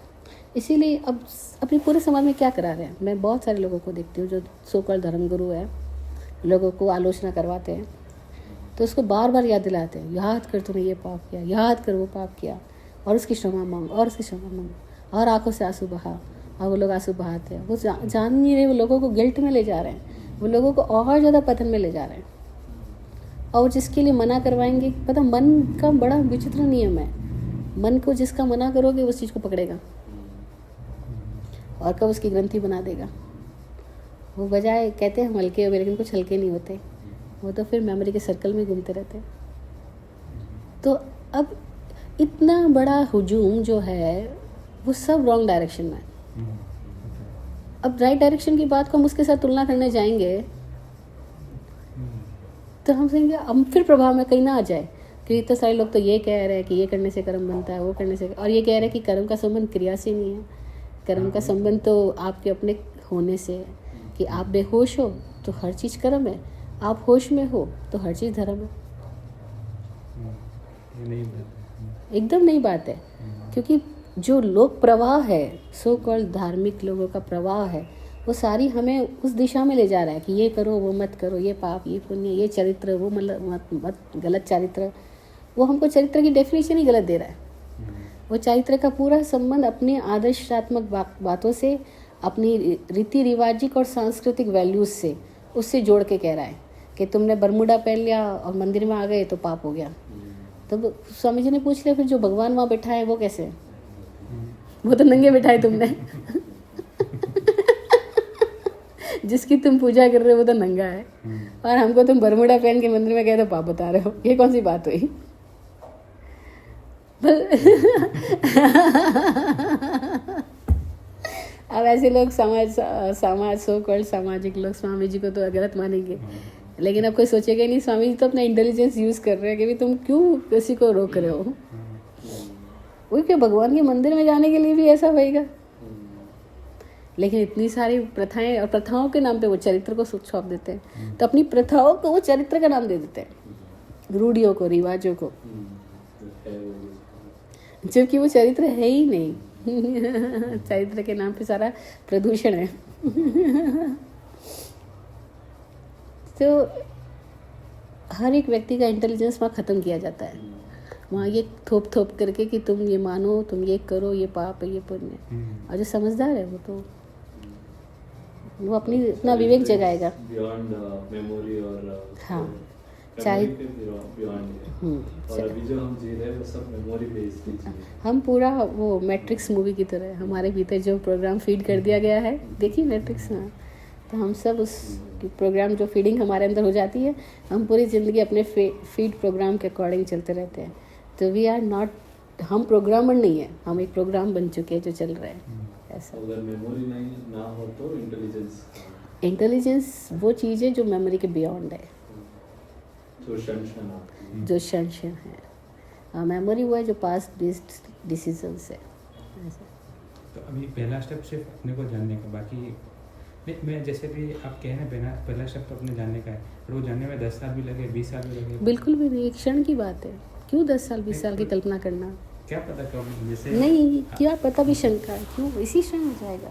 इसीलिए अब अपने पूरे समाज में क्या करा रहे हैं, मैं बहुत सारे लोगों को देखती हूँ जो सो कॉल्ड धर्मगुरु है, लोगों को आलोचना करवाते हैं तो उसको बार बार याद दिलाते हैं, याद कर तूने ये पाप किया, याद कर वो पाप किया, और उसकी क्षमा मांग, और उसकी क्षमा मांग, और आंखों से आंसू बहा, और वो लोग आंसू बहाते हैं। वो जान नहीं रहे, वो लोगों को गिल्ट में ले जा रहे हैं, वो लोगों को और ज़्यादा पतन में ले जा रहे हैं। और जिसके लिए मना करवाएंगे, पता मन का बड़ा विचित्र नियम है, मन को जिसका मना करोगे उस चीज़ को पकड़ेगा और कब उसकी ग्रंथि बना देगा। वो बजाय कहते हैं हम हल्के हो, लेकिन कुछ हल्के नहीं होते, वो तो फिर मेमोरी के सर्कल में घूमते रहते हैं। तो अब इतना बड़ा हुजूम जो है वो सब रॉन्ग डायरेक्शन में है। अब राइट डायरेक्शन की बात को हम उसके साथ तुलना करने जाएंगे तो हम कहेंगे हम फिर प्रभाव में कहीं ना आ जाए कि इतने सारे लोग तो ये कह रहे हैं कि ये करने से कर्म बनता है, वो करने से, और ये कह रहे हैं कि कर्म का संबंध क्रिया से नहीं है, कर्म का संबंध तो आपके अपने होने से है, कि आप बेहोश हो तो हर चीज़ कर्म है, आप होश में हो तो हर चीज़ धर्म है। एकदम नई बात है, क्योंकि जो लोक प्रवाह है, सो कॉल्ड धार्मिक लोगों का प्रवाह है, वो सारी हमें उस दिशा में ले जा रहा है कि ये करो, वो मत करो, ये पाप, ये पुण्य, ये चरित्र, वो मत गलत चरित्र। वो हमको चरित्र की डेफिनेशन ही गलत दे रहा है। वो चरित्र का पूरा संबंध अपनी आदर्शात्मक बातों से, अपनी रीति रिवाजिक और सांस्कृतिक वैल्यूज से, उससे जोड़ के कह रहा है कि तुमने बरमूडा पहन लिया और मंदिर में आ गए तो पाप हो गया। तब स्वामी जी ने पूछ लिया, फिर जो भगवान वहाँ बैठा है वो कैसे? वो तो नंगे बैठाए तुमने। जिसकी तुम पूजा कर रहे हो वो तो नंगा है, और हमको तुम बरमूडा पहन के मंदिर में गए तो पाप बता रहे हो। ये कौन सी बात हुई? अब ऐसे लोग समाज सो कॉल्ड सामाजिक लोग स्वामी जी को तो गलत मानेंगे, लेकिन अब कोई सोचेगा नहीं, स्वामी जी तो अपना इंटेलिजेंस यूज कर रहे हैं कि भी तुम क्यों किसी को रोक रहे हो। वो क्या भगवान के मंदिर में जाने के लिए भी ऐसा होएगा? लेकिन इतनी सारी प्रथाएं, और प्रथाओं के नाम पे वो चरित्र को सौंप देते हैं। तो अपनी प्रथाओं को वो चरित्र का नाम दे देते हैं, रूढ़ियों को, रिवाजों को, जबकि वो चरित्र है ही नहीं। चरित्र के नाम पे सारा प्रदूषण है। तो हर एक व्यक्ति का इंटेलिजेंस वहाँ ख़त्म किया जाता है। वहाँ ये थोप करके कि तुम ये मानो, तुम ये करो, ये पाप है, ये पुण्य। और जो समझदार है वो अपना विवेक जगाएगा। मेमोरी और हाँ, चाहे और अभी जो हम जी रहे हैं वो सब मेमोरी बेस्ड ही चीज़ है। हम पूरा वो मैट्रिक्स मूवी की तरह हमारे भीतर जो प्रोग्राम फीड कर दिया गया है, देखिए मैट्रिक्स में, तो हम सब उस प्रोग्राम जो फीडिंग हमारे अंदर हो जाती है, हम पूरी ज़िंदगी अपने फीड प्रोग्राम के अकॉर्डिंग चलते रहते हैं। तो वी आर नॉट, हम प्रोग्रामर नहीं है, हम एक प्रोग्राम बन चुके हैं जो चल रहे हैं। ऐसा अगर मेमोरी नहीं ना हो तो इंटेलिजेंस वो चीज़ है जो मेमोरी के बियॉन्ड है, जो क्षण है। मेमोरी वो है जो पास्ट बेस्ड डिसीजंस है। तो अभी पहला स्टेप सिर्फ अपने को जानने का, बाकी नहीं, मैं जैसे भी आप कह रहे हैं पहला स्टेप तो अपने जानने का है, पर वो जानने में 10 साल भी लगे, 20 साल भी लगे, बिल्कुल भी नहीं, एक क्षण की बात है। क्यों 10 साल 20 साल की कल्पना करना? क्या पता कब, जैसे नहीं, क्या पता भी शंका है, क्यों इसी क्षण हो जाएगा।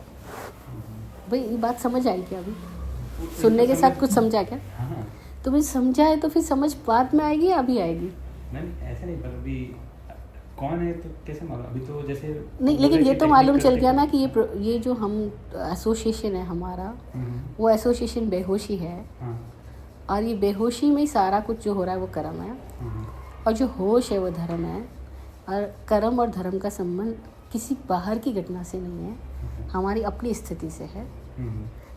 भाई ये बात समझ आई क्या? अभी सुनने के साथ कुछ समझा क्या? हाँ, तो भाई समझा है तो फिर समझ बाद में आएगी या अभी आएगी? नहीं ऐसा नहीं, पर अभी कौन है तो कैसे मालूम? अभी तो जैसे नहीं, लेकिन ये तो मालूम चल गया ना कि ये जो हम एसोसिएशन है हमारा, वो एसोसिएशन बेहोशी है। हाँ, और ये बेहोशी में ही सारा कुछ जो हो रहा है वो कर्म है, और जो होश है वो धर्म है। और कर्म और धर्म का संबंध किसी बाहर की घटना से नहीं है, हमारी अपनी स्थिति से है।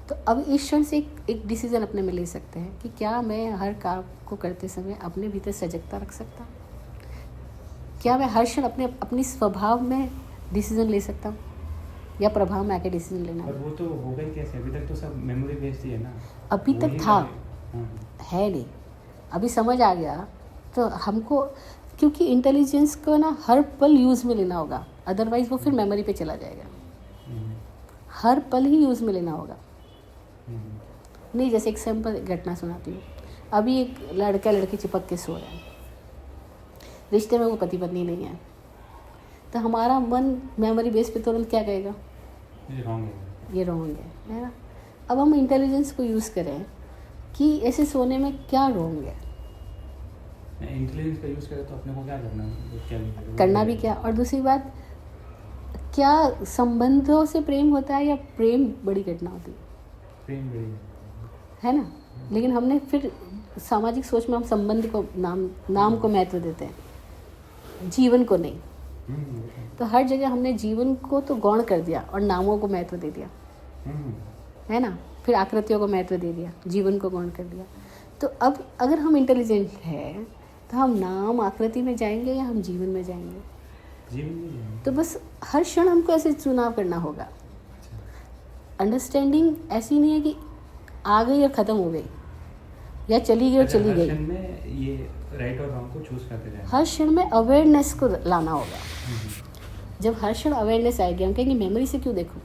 तो अब इस क्षण से एक डिसीजन अपने में ले सकते हैं कि क्या मैं हर काम को करते समय अपने भीतर सजगता रख सकता हूँ? क्या मैं हर क्षण अपनी स्वभाव में डिसीजन ले सकता हूँ, या प्रभाव में आके डिसीजन लेना? पर वो तो हो गई कैसे? अभी तक तो सब मेमोरी बेस्ड ही है ना। अभी तक था, है नहीं, अभी समझ आ गया। तो हमको, क्योंकि इंटेलिजेंस को ना हर पल यूज़ में लेना होगा, अदरवाइज वो फिर मेमोरी पे चला जाएगा। हर पल ही यूज़ में लेना होगा। नहीं, जैसे एक सिंपल घटना सुनाती हूँ। अभी एक लड़का लड़की चिपक के सो रहे हैं, रिश्ते में वो पति पत्नी नहीं है, तो हमारा मन मेमोरी बेस पे तुरंत क्या कहेगा? ये रॉन्ग है ना? अब हम इंटेलिजेंस को यूज़ करें कि ऐसे सोने में क्या रॉन्ग है। इंटेलिजेंस का यूज़ करें तो अपने को क्या करना भी क्या? और दूसरी बात, क्या संबंधों से प्रेम होता है या प्रेम बड़ी घटना होती है? प्रेम बड़ी है ना? लेकिन हमने फिर सामाजिक सोच में हम संबंध को नाम को महत्व देते हैं, जीवन को नहीं। तो हर जगह हमने जीवन को तो गौण कर दिया और नामों को महत्व दे दिया, है ना? फिर आकृतियों को महत्व दे दिया, जीवन को गौण कर दिया। तो अब अगर हम इंटेलिजेंट हैं तो हम नाम आकृति में जाएंगे या हम जीवन में जाएंगे? जीवन में। तो बस हर क्षण हमको ऐसे चुनाव करना होगा। अंडरस्टैंडिंग ऐसी नहीं है कि आ गई और ख़त्म हो गई, या चली गई और चली गई। हर क्षण में ये राइट और रॉन्ग को चूज करते रहना। हर क्षण में अवेयरनेस को लाना होगा। जब हर क्षण अवेयरनेस आएगी, हम कहेंगे मेमोरी से क्यों देखूं।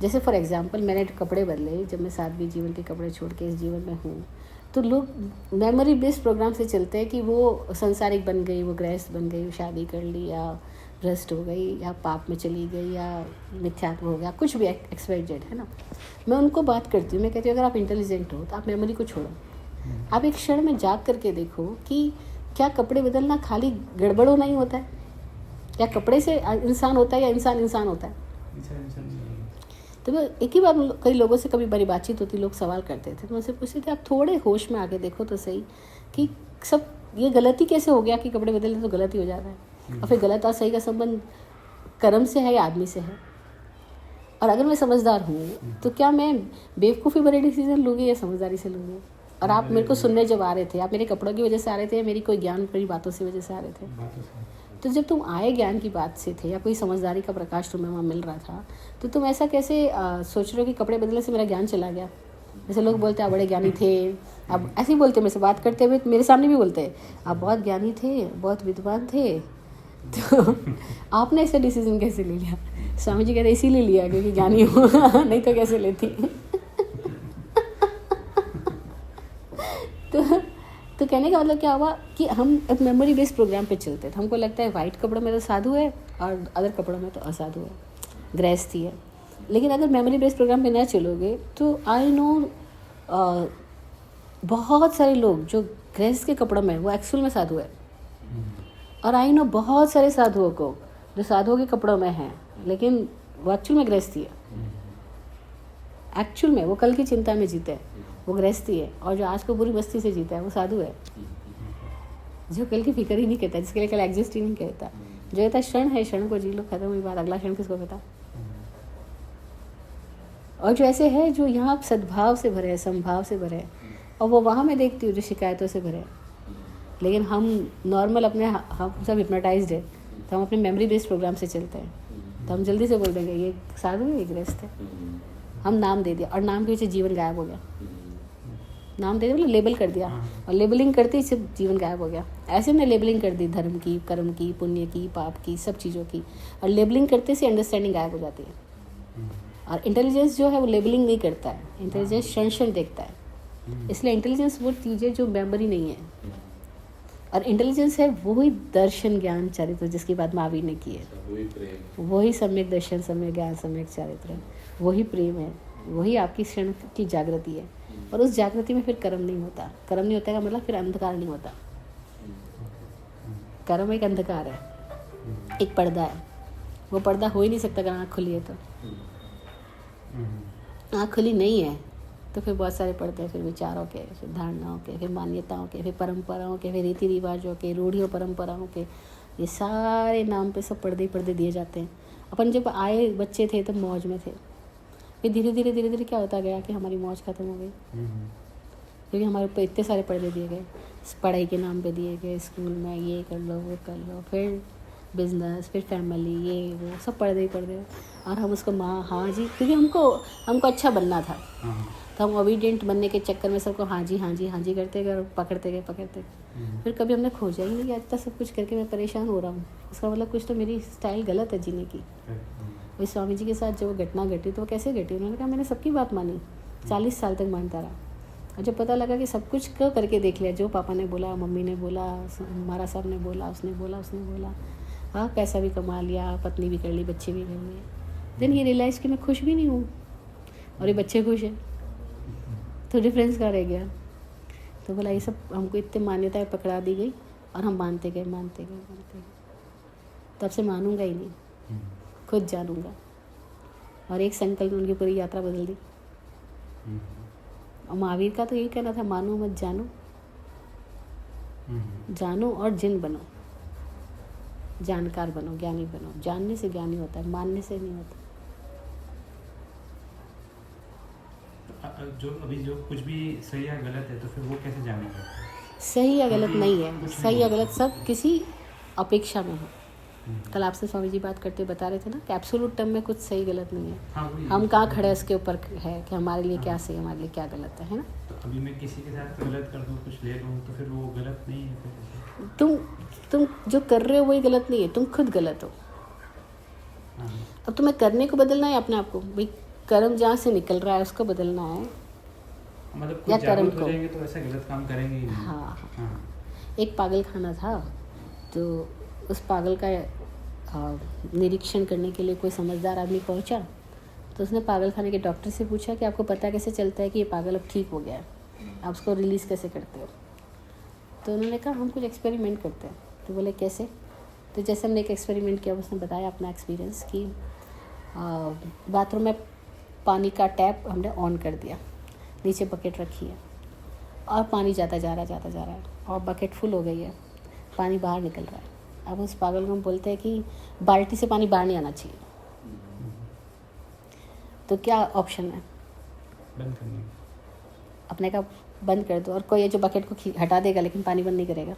जैसे फॉर एग्जांपल मैंने कपड़े बदले, जब मैं सादगी जीवन के कपड़े छोड़ के इस जीवन में हूँ, तो लोग मेमोरी बेस्ड प्रोग्राम से चलते हैं कि वो संसारिक बन गई, वो गृहस्थ बन गई, शादी कर ली, या भ्रष्ट हो गई, या पाप में चली गई, या मिथ्यात्व हो गया, कुछ भी XYZ, है ना। मैं उनको बात करती हूँ, मैं कहती हूँ अगर आप इंटेलिजेंट हो तो आप मेमोरी को छोड़ो, आप एक क्षण में जाग करके देखो कि क्या कपड़े बदलना खाली गड़बड़ होना ही होता है, या कपड़े से इंसान होता है, या इंसान इंसान होता है। तो मैं एक ही बात, कई लोगों से कभी बारी बातचीत होती, लोग सवाल करते थे, तो मुझसे पूछते थे आप थोड़े होश में आके देखो तो सही कि सब ये गलती कैसे हो गया कि कपड़े बदलने तो गलत ही हो जाता है, और फिर गलत और सही का संबंध कर्म से है या आदमी से है। और अगर मैं समझदार हूँ तो क्या मैं बेवकूफ़ी भरे डिसीजन लूँगी या समझदारी से लूँगी? और आप मेरे को सुनने जब आ रहे थे, आप मेरे कपड़ों की वजह से आ रहे थे या मेरी कोई ज्ञान भरी बातों की वजह से आ रहे थे? तो जब तुम आए ज्ञान की बात से थे या कोई समझदारी का प्रकाश तुम्हें वहाँ मिल रहा था, तो तुम ऐसा कैसे सोच रहे हो कि कपड़े बदलने से मेरा ज्ञान चला गया? जैसे लोग बोलते हैं आप बड़े ज्ञानी थे, आप ऐसे ही बोलते, मेरे से बात करते हुए मेरे सामने भी बोलते हैं आप बहुत ज्ञानी थे, बहुत विद्वान थे, तो आपने ऐसा डिसीजन कैसे ले लिया? स्वामी जी कहते इसीलिए लिया क्योंकि ज्ञानी हो, नहीं तो कैसे लेती। तो कहने का मतलब क्या हुआ कि हम एक मेमोरी बेस्ड प्रोग्राम पे चलते थे। हमको लगता है वाइट कपड़ों में तो साधु है और अदर कपड़ों में तो असाधु है, गृहस्थी है। लेकिन अगर मेमोरी बेस्ड प्रोग्राम पे ना चलोगे तो आई नो बहुत सारे लोग जो गृहस्थ के कपड़ों में वो एक्चुअल में साधु है, और आई नो बहुत सारे साधुओं को जो साधुओं के कपड़ों में हैं लेकिन वो एक्चुअल में गृहस्थी है। एक्चुअल में वो कल की चिंता में जीते हैं, वो गृहस्थी है। और जो आज को बुरी मस्ती से जीता है वो साधु है, जो कल की फिक्र ही नहीं करता, जिसके लिए कल एग्जिस्ट ही नहीं करता, जो कहता क्षण है क्षण को जी लो, खत्म हुई बात, अगला क्षण किसको पता। और जो ऐसे है जो यहाँ सद्भाव से भरे है, समभाव से भरे है, और वो वहाँ मैं देखती हूँ जो शिकायतों से भरे है। लेकिन हम नॉर्मल अपने, हम सब हिप्नोटाइज्ड है, तो हम अपने मेमोरी बेस्ड प्रोग्राम से चलते हैं, तो हम जल्दी से बोल देंगे ये साधु है, ये गृहस्थ है। हम नाम दे दिया और नाम के पीछे जीवन गायब हो गया। नाम दे दिया मतलब लेबल कर दिया, और लेबलिंग करते ही सब जीवन गायब हो गया। ऐसे हमने लेबलिंग कर दी धर्म की, कर्म की, पुण्य की, पाप की, सब चीज़ों की, और लेबलिंग करते से अंडरस्टैंडिंग गायब हो जाती है। और इंटेलिजेंस जो है वो लेबलिंग नहीं करता है, इंटेलिजेंस क्षण देखता है। इसलिए इंटेलिजेंस वो चीज़ है जो मेमोरी नहीं है, और इंटेलिजेंस है वही दर्शन ज्ञान चरित्र जिसकी बात महावीर ने की है, वही सम्यक दर्शन, सम्यक ज्ञान, सम्यक चरित्र, वही प्रेम है, वही आपकी क्षण की जागृति है। और उस जागृति में फिर कर्म नहीं होता। कर्म नहीं होता का मतलब फिर अंधकार नहीं होता। कर्म एक अंधकार है, एक पर्दा है, वो पर्दा हो ही नहीं सकता अगर आँख खुली है। तो आँख खुली नहीं है तो फिर बहुत सारे पर्दे हैं, फिर विचारों के, फिर धारणाओं के, फिर मान्यताओं के, फिर परंपराओं के, फिर रीति रिवाजों के, रूढ़ियों परंपराओं के, ये सारे नाम पे सब पर्दे ही पर्दे दिए जाते हैं। अपन जब आए बच्चे थे तब मौज में थे, फिर धीरे धीरे क्या होता गया कि हमारी मौज खत्म हो गई, क्योंकि हमारे ऊपर इतने सारे पर्दे दिए गए, पढ़ाई के नाम पे दिए गए, स्कूल में ये कर लो वो कर लो, फिर बिजनेस, फिर फैमिली, ये वो सब पर्दे ही पर्दे। और हम उसको हाँ जी, क्योंकि हमको अच्छा बनना था, तो हम ओबीडियंट बनने के चक्कर में सबको हाँ जी करते गए, और पकड़ते गए। फिर कभी हमने खोजा ही नहीं कि आज तक सब कुछ करके मैं परेशान हो रहा हूँ, उसका मतलब कुछ तो मेरी स्टाइल गलत है जीने की। वही स्वामी जी के साथ जो घटना घटी तो वो कैसे घटी? उन्होंने कहा मैंने सबकी बात मानी, 40 साल तक मानता रहा, और जब पता लगा कि सब कुछ क्यों करके देख लिया, जो पापा ने बोला, मम्मी ने बोला, हमारा साहब ने बोला, उसने बोला, हाँ पैसा भी कमा लिया, पत्नी भी कर ली, बच्चे भी कर लिए, देन ये रियलाइज़ कि मैं खुश भी नहीं हूँ और ये बच्चे खुश हैं, तो डिफरेंस क्या रह गया? तो बोला ये सब हमको इतने मान्यताएं पकड़ा दी गई और हम मानते गए। तब से मानूंगा ही नहीं, खुद जानूंगा। और एक संकल्प ने उनकी पूरी यात्रा बदल दी। और महावीर का तो यही कहना था, मानो मत जानो, जानो और जिन बनो, जानकार बनो, ज्ञानी बनो। जानने से ज्ञानी होता है, मानने से नहीं होता। जो अभी जो कुछ भी सही या गलत है तो फिर वो कैसे जानेंगे? सही या गलत नहीं है, सही या गलत सब किसी अपेक्षा में है। कल आपसे स्वामी जी बात करते बता रहे थे ना कि एब्सोल्यूट टर्म में कुछ सही गलत नहीं है। हम कहाँ खड़े उसके ऊपर है कि हमारे लिए क्या सही, हमारे लिए क्या गलत है ना? तो अभी मैं किसी के साथ गलत कर दूँ, कुछ ले लूँ, तो फिर वो गलत नहीं है। तुम जो कर रहे हो वही गलत नहीं है, तुम खुद गलत हो। अब तुम्हें करने को बदलना है अपने आप को, भाई कर्म जहाँ से निकल रहा है उसको बदलना है, मतलब या कुछ कर्म जागरूक को। हो जाएंगे तो ऐसा गलत काम करेंगे ही नहीं। हाँ। हाँ। एक पागल खाना था, तो उस पागल का निरीक्षण करने के लिए कोई समझदार आदमी पहुंचा, तो उसने पागल खाने के डॉक्टर से पूछा कि आपको पता कैसे चलता है कि ये पागल अब ठीक हो गया है, आप उसको रिलीज़ कैसे करते हो? तो उन्होंने कहा हम कुछ एक्सपेरिमेंट करते हैं। तो बोले कैसे? तो जैसे हमने एक एक्सपेरिमेंट किया, उसने बताया अपना एक्सपीरियंस कि बाथरूम में पानी का टैप हमने ऑन कर दिया, नीचे बकेट रखी है और पानी जाता जा रहा है और बकेट फुल हो गई है, पानी बाहर निकल रहा है। अब उस पागल को हम बोलते हैं कि बाल्टी से पानी बाहर नहीं आना चाहिए, तो क्या ऑप्शन है? बंद करने। अपने का बंद कर दो, और कोई है जो बकेट को हटा देगा लेकिन पानी बंद नहीं करेगा।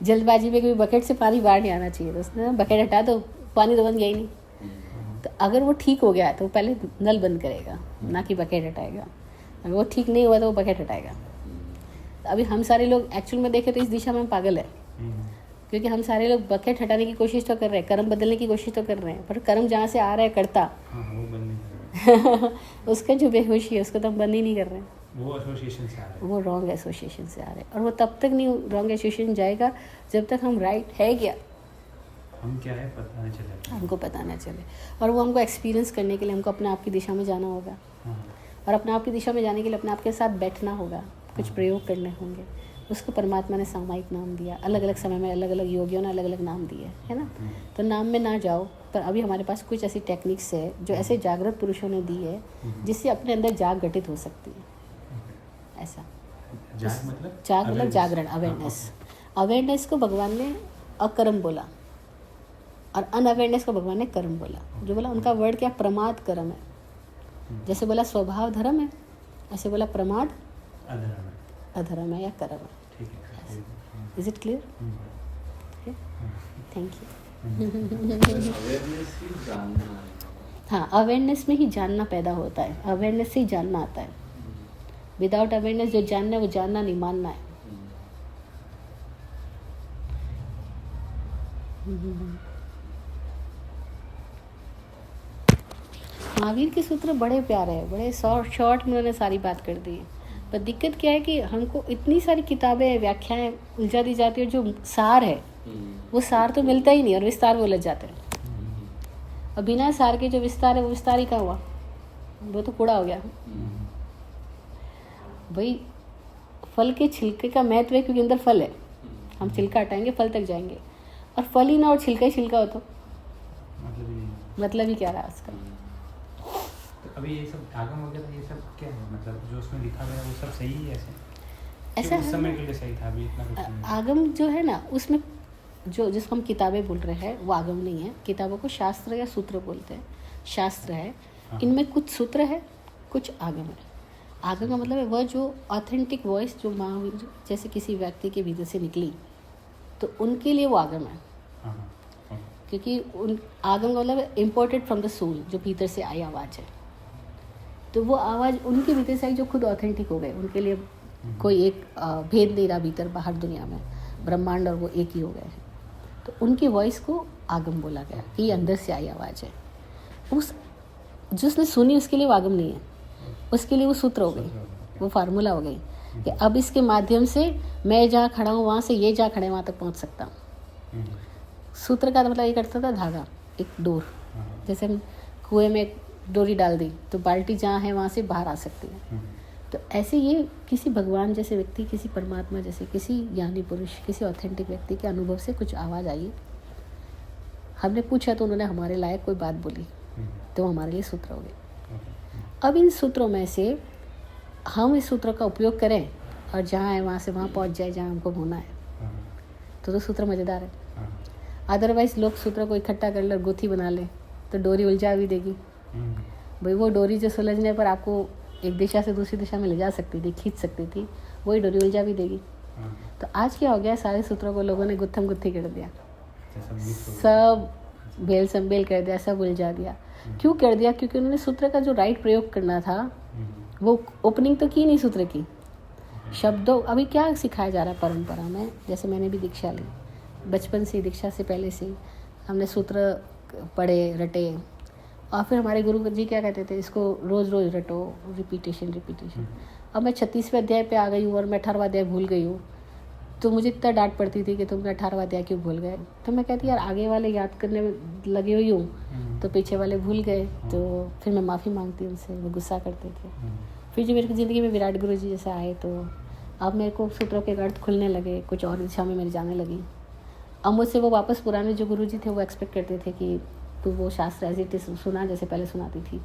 जल्दबाजी में कोई बकेट से पानी बाहर नहीं आना चाहिए, तो उसने बकेट हटा दो, पानी तो बंद गया ही नहीं। तो अगर वो ठीक हो गया तो वो पहले नल बंद करेगा, ना कि बकेट हटाएगा। अगर वो ठीक नहीं हुआ तो वो बकेट हटाएगा। तो अभी हम सारे लोग एक्चुअल में देखें तो इस दिशा में हम पागल है, क्योंकि हम सारे लोग बकेट हटाने की कोशिश तो कर रहे हैं, कर्म बदलने की कोशिश तो कर रहे हैं, पर कर्म जहाँ से आ रहा है करता हाँ, वो बंद नहीं कर रहे। उसका जो बेहोशी है उसको तो हम बंद ही नहीं कर रहे हैं। वो एसोसिएशन से आ रहा है। वो रॉन्ग एसोसिएशन से आ रहे हैं, और वो तब तक नहीं रॉन्ग एसोसिएशन जाएगा जब तक हम राइट है क्या, हम क्या है पता नहीं चलेगा, हमको पता ना चले। और वो हमको एक्सपीरियंस करने के लिए हमको अपने आप की दिशा में जाना होगा, हाँ। और अपने आप की दिशा में जाने के लिए अपने आप के साथ बैठना होगा, कुछ प्रयोग करने होंगे। उसको परमात्मा ने सामयिक नाम दिया, अलग अलग समय में अलग अलग योगियों ने अलग अलग नाम दिए, है ना। तो नाम में ना जाओ, पर अभी हमारे पास कुछ ऐसी टेक्निक्स है जो ऐसे जागृत पुरुषों ने दी है जिससे अपने अंदर जाग घटित हो सकती है। ऐसा जाग मतलब जाग मतलब जागरण, अवेयरनेस। अवेयरनेस को भगवान ने अकर्म बोला और अनअवेयरनेस को भगवान ने कर्म बोला। जो बोला उनका वर्ड क्या, प्रमाद कर्म है। जैसे बोला स्वभाव धर्म है, ऐसे बोला प्रमाद अधर्म है या कर्म है। ठीक है। Is it clear? Thank you. Awareness ही जानना है। हाँ, अवेयरनेस में ही जानना पैदा होता है, अवेयरनेस से ही जानना आता है। विदाउट अवेयरनेस जो जानना है वो जानना नहीं, मानना है। महावीर के सूत्र बड़े प्यारे हैं, बड़े शॉर्ट में उन्होंने सारी बात कर दी है। पर दिक्कत क्या है कि हमको इतनी सारी किताबें व्याख्याएं उलझा दी जाती है, जो सार है वो सार तो मिलता ही नहीं, और विस्तार में उलझ जाते हैं। और बिना सार के जो विस्तार है वो विस्तार ही का हुआ, वो तो कूड़ा हो गया। भाई फल के छिलके का महत्व है, क्योंकि अंदर फल है, हम छिलका हटाएंगे फल तक जाएंगे, और फल ही ना और छिलका ही छिलका हो तो मतलब ही क्या रहा उसका। तो अभी ये सब आगम वगैरह ये सब क्या है, मतलब जो उसमें लिखा गया है वो सब सही है? ऐसा ऐसा उस है समय ना, के लिए सही था, अभी इतना कुछ नहीं है। आगम जो है ना, उसमें जो जिसको हम किताबें बोल रहे हैं वो आगम नहीं है। किताबों को शास्त्र या सूत्र बोलते हैं। शास्त्र है, इनमें कुछ सूत्र है, कुछ आगम है। आगम का मतलब है वह जो ऑथेंटिक वॉइस जो महावीर जैसे किसी व्यक्ति के भीतर से निकली, तो उनके लिए वो आगम है। हाँ, हाँ, क्योंकि उन आगम का मतलब इम्पोर्टेड फ्रॉम द सोल, जो भीतर से आई आवाज़ है। तो वो आवाज़ उनके भीतर से आई जो खुद ऑथेंटिक हो गए, उनके लिए कोई एक भेद नहीं रहा भीतर बाहर दुनिया में, ब्रह्मांड और वो एक ही हो गए हैं। तो उनकी वॉइस को आगम बोला गया कि ये अंदर से आई आवाज़ है। उस जिसने सुनी उसके लिए वो आगम नहीं है, उसके लिए वो सूत्र हो गई, वो फार्मूला हो गई कि अब इसके माध्यम से मैं जहाँ खड़ा हूँ वहाँ से ये जहाँ खड़े वहाँ तक पहुँच सकता हूँ। सूत्र का मतलब ये करता था धागा, एक डोर। जैसे हम कुएं में डोरी डाल दी तो बाल्टी जहाँ है वहाँ से बाहर आ सकती है। तो ऐसे ये किसी भगवान जैसे व्यक्ति, किसी परमात्मा जैसे, किसी ज्ञानी पुरुष, किसी ऑथेंटिक व्यक्ति के अनुभव से कुछ आवाज़ आई, हमने पूछा तो उन्होंने हमारे लायक कोई बात बोली, तो हमारे लिए सूत्र हो गए। अब इन सूत्रों में से हम इस सूत्र का उपयोग करें और जहाँ है वहाँ से वहाँ पहुँच जाए जहाँ हमको होना है, तो सूत्र मज़ेदार है। अदरवाइज लोग सूत्र को इकट्ठा कर ले, गुत्थी बना ले, तो डोरी उलझा भी देगी। भाई वो डोरी जो सुलझने पर आपको एक दिशा से दूसरी दिशा में ले जा सकती थी, खींच सकती थी, वही डोरी उलझा भी देगी। तो आज क्या हो गया, सारे सूत्रों को लोगों ने गुत्थम गुत्थी कर दिया, सब बेल संबेल कर दिया, सब उलझा दिया। क्यों कर दिया? क्योंकि उन्होंने सूत्र का जो राइट प्रयोग करना था वो ओपनिंग तो की नहीं सूत्र की। शब्दों अभी क्या सिखाया जा रहा है परंपरा में, जैसे मैंने भी दीक्षा ली, बचपन से, दीक्षा से पहले से हमने सूत्र पढ़े रटे, और फिर हमारे गुरु जी क्या कहते थे, इसको रोज़ रोज़ रटो, रिपीटेशन। अब मैं 36वें अध्याय पे आ गई हूँ और मैं 18वां अध्याय भूल गई हूँ, तो मुझे इतना डांट पड़ती थी कि तुमने 18वां अध्याय क्यों भूल गए। तो मैं कहती यार आगे वाले याद करने में लगी हुई हूँ तो पीछे वाले भूल गए। तो फिर मैं माफ़ी मांगती उनसे, वो गुस्सा करते थे। फिर जो मेरी ज़िंदगी में विराट गुरु जी जैसे आए तो अब मेरे को सूत्रों के अर्थ खुलने लगे, कुछ और दिशा में मेरी जाने लगी। अब मुझसे वो वापस पुराने जो गुरु जी थे वो एक्सपेक्ट करते थे कि तू वो शास्त्र एज इट इज़ सुना जैसे पहले सुनाती थी।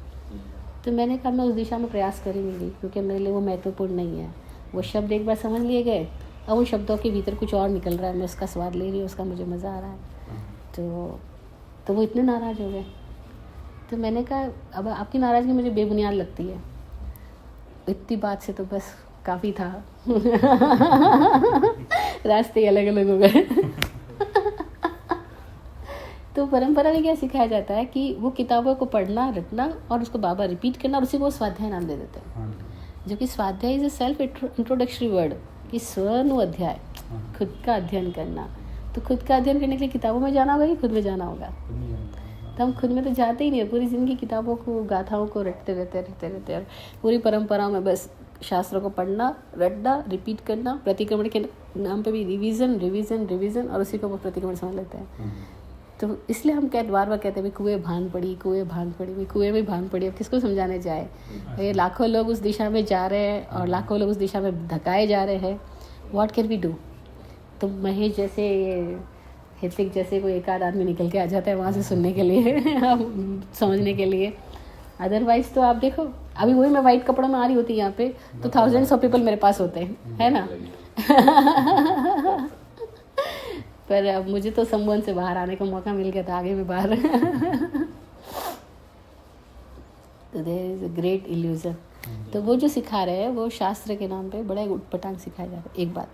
तो मैंने कहा मैं उस दिशा में प्रयास करूँगी, क्योंकि मेरे लिए वो महत्वपूर्ण नहीं है। वो शब्द एक बार समझ लिए गए, अब उन शब्दों के भीतर कुछ और निकल रहा है, मैं उसका स्वाद ले रही हूँ, उसका मुझे मज़ा आ रहा है। तो वो इतने नाराज़ हो गए। तो मैंने कहा अब आपकी नाराज़गी मुझे बेबुनियाद लगती है, इतनी बात से तो बस काफ़ी था। रास्ते अलग अलग हो गए। तो परंपरा में क्या सिखाया जाता है कि वो किताबों को पढ़ना, रटना और उसको बार बार रिपीट करना और उसी को स्वाध्याय नाम दे देते हैं। जो कि स्वाध्याय is a self introductory word, कि स्वनु अध्याय, खुद का अध्ययन करना। तो खुद का अध्ययन करने के लिए किताबों में जाना होगा कि खुद में जाना होगा? तो हम खुद में तो जाते ही नहीं है, पूरी ज़िंदगी किताबों को, गाथाओं को रटते रहते और पूरी परंपरा में बस शास्त्रों को पढ़ना, रटना, रिपीट करना, प्रतिक्रमण के नाम पे भी रिवीजन और उसी को वो प्रतिक्रमण समझ लेते हैं। तो इसलिए हम बार बार कहते हैं भाई कुएं भांग पड़ी, भाई कुएं में भांग पड़ी। अब किसको समझाने जाए? ये लाखों लोग उस दिशा में जा रहे हैं और लाखों लोग उस दिशा में धकाए जा रहे हैं। What can we do? तो महेश जैसे, हितिक जैसे कोई एक आध आदमी निकल के आ जाता है वहाँ से सुनने के लिए समझने के लिए। अदरवाइज तो आप देखो, अभी वही मैं वाइट कपड़ों में आ रही होती यहाँ पे तो थाउजेंड्स ऑफ पीपल मेरे पास होते हैं, है ना? पर अब मुझे तो संबंध से बाहर आने का मौका मिल गया था, आगे मैं बाहर। तो there is a great illusion. तो वो जो सिखा रहे हैं वो शास्त्र के नाम पे बड़ा उटपटांग सिखाया जा रहा है, एक बात।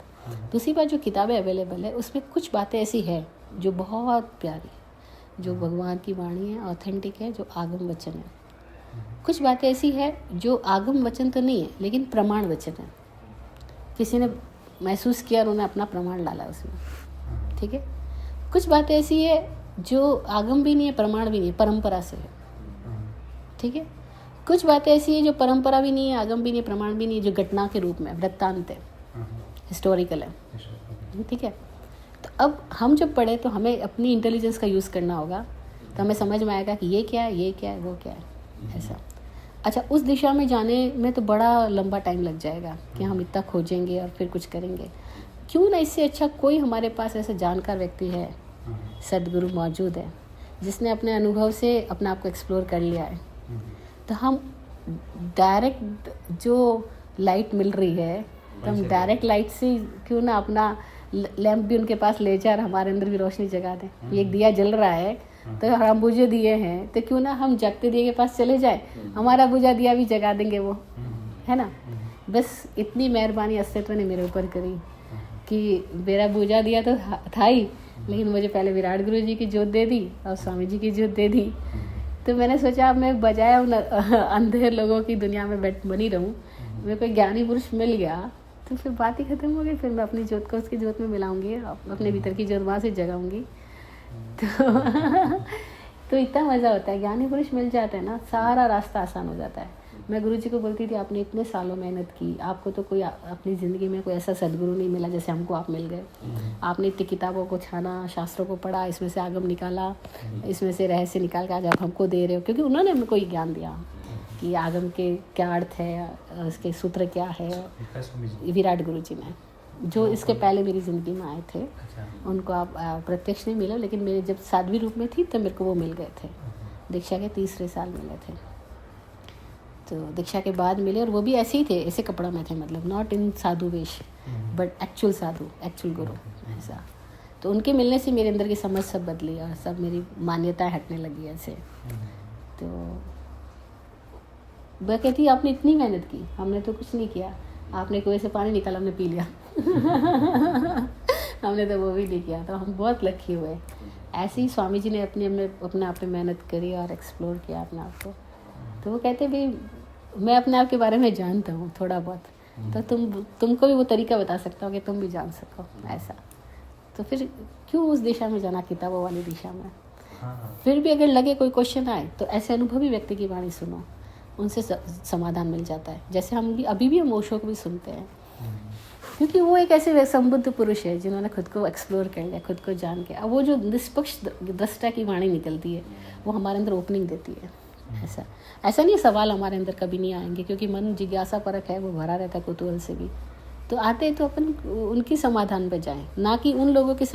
दूसरी बात, जो किताबें अवेलेबल है उसमें कुछ बातें ऐसी है जो बहुत प्यारी, जो भगवान की वाणी है, ऑथेंटिक है, जो आगम वचन है। कुछ बातें ऐसी है जो आगम वचन तो नहीं है लेकिन प्रमाण वचन है, किसी ने महसूस किया और उन्होंने अपना प्रमाण डाला उसमें, ठीक है। कुछ बातें ऐसी है जो आगम भी नहीं है, प्रमाण भी नहीं है, परंपरा से है, ठीक है। कुछ बातें ऐसी है जो परंपरा भी नहीं है, आगम भी नहीं है, प्रमाण भी नहीं है, जो घटना के रूप में वृत्तांत है, हिस्टोरिकल है, ठीक है। तो अब हम जब पढ़े तो हमें अपनी इंटेलिजेंस का यूज़ करना होगा, तो हमें समझ में आएगा कि ये क्या है, ये क्या है, वो क्या है, ऐसा। अच्छा, उस दिशा में जाने में तो बड़ा लंबा टाइम लग जाएगा कि हम इतना खोजेंगे और फिर कुछ करेंगे। क्यों ना इससे अच्छा कोई हमारे पास ऐसा जानकार व्यक्ति है, सदगुरु मौजूद है, जिसने अपने अनुभव से अपने आप को एक्सप्लोर कर लिया है। तो हम डायरेक्ट जो लाइट मिल रही है, तो हम डायरेक्ट लाइट से क्यों ना अपना लैंप भी उनके पास ले जाए और हमारे अंदर भी रोशनी जगा दें। ये एक दिया जल रहा है तो हम बुझे दिए हैं, तो क्यों ना हम जगते दिए के पास चले जाए, हमारा बुझा दिया भी जगा देंगे वो, है ना। बस इतनी मेहरबानी अस्तित्व ने मेरे ऊपर करी कि मेरा बुझा दिया तो था ही, लेकिन मुझे पहले विराट गुरु जी की जोत दे दी और स्वामी जी की जोत दे दी। तो मैंने सोचा अब मैं बजाय उन अंधेर लोगों की दुनिया में बनी रहूं, मेरे को ज्ञानी पुरुष मिल गया तो फिर बात ही खत्म हो गई। फिर मैं अपनी जोत को उसकी जोत में मिलाऊंगी, अपने भीतर की जोत वहाँ से जगाऊंगी। तो इतना मज़ा होता है, ज्ञानी पुरुष मिल जाते हैं ना, सारा रास्ता आसान हो जाता है। मैं गुरु जी को बोलती थी आपने इतने सालों मेहनत की, आपको तो कोई अपनी ज़िंदगी में कोई ऐसा सदगुरु नहीं मिला जैसे हमको आप मिल गए। आपने इतनी किताबों को छाना, शास्त्रों को पढ़ा, इसमें से आगम निकाला, इसमें से रहस्य निकाल के आज आप हमको दे रहे हो, क्योंकि उन्होंने हमको ये ज्ञान दिया कि आगम के क्या अर्थ है, इसके सूत्र क्या है। विराट गुरु जी ने, जो इसके पहले मेरी ज़िंदगी में आए थे, उनको आप प्रत्यक्ष नहीं मिले, लेकिन मेरे जब साध्वी रूप में थी तब मेरे को वो मिल गए थे। दीक्षा के 3रे साल मिले थे, तो दीक्षा के बाद मिले, और वो भी ऐसे ही थे, ऐसे कपड़ा में थे, मतलब नॉट इन साधु वेश बट एक्चुअल साधु, एक्चुअल गुरु, ऐसा। तो उनके मिलने से मेरे अंदर की समझ सब बदली और सब मेरी मान्यताएं हटने लगी ऐसे। तो वह कहती आपने इतनी मेहनत की, हमने तो कुछ नहीं किया, आपने कुएं से पानी निकाला, हमने पी लिया। हमने तो वो भी नहीं किया, तो हम बहुत लकी हुए। ऐसे ही स्वामी जी ने अपने आप पे मेहनत करी और एक्सप्लोर किया अपने आप को। तो वो कहते भाई मैं अपने आप के बारे में जानता हूँ थोड़ा बहुत, तो तुमको भी वो तरीका बता सकता हूँ कि तुम भी जान सको, ऐसा। तो फिर क्यों उस दिशा में जाना, किताबों वाली दिशा में। हाँ फिर भी अगर लगे कोई क्वेश्चन आए तो ऐसे अनुभवी व्यक्ति की वाणी सुनो, उनसे समाधान मिल जाता है। जैसे हम भी अभी भी हम ओशो को भी सुनते हैं, क्योंकि वो एक ऐसे संबुद्ध पुरुष है जिन्होंने खुद को एक्सप्लोर कर लिया, खुद को जान के। अब वो जो निष्पक्ष दृष्टा की वाणी निकलती है वो हमारे अंदर ओपनिंग देती है। ऐसा नहीं सवाल हमारे अंदर कभी नहीं आएंगे, क्योंकि मन जिज्ञासा परक है, वो भरा रहता है कुतूहल से भी। तो आते हैं तो अपन उनकी समाधान पे जाएं, ना कि उन लोगों के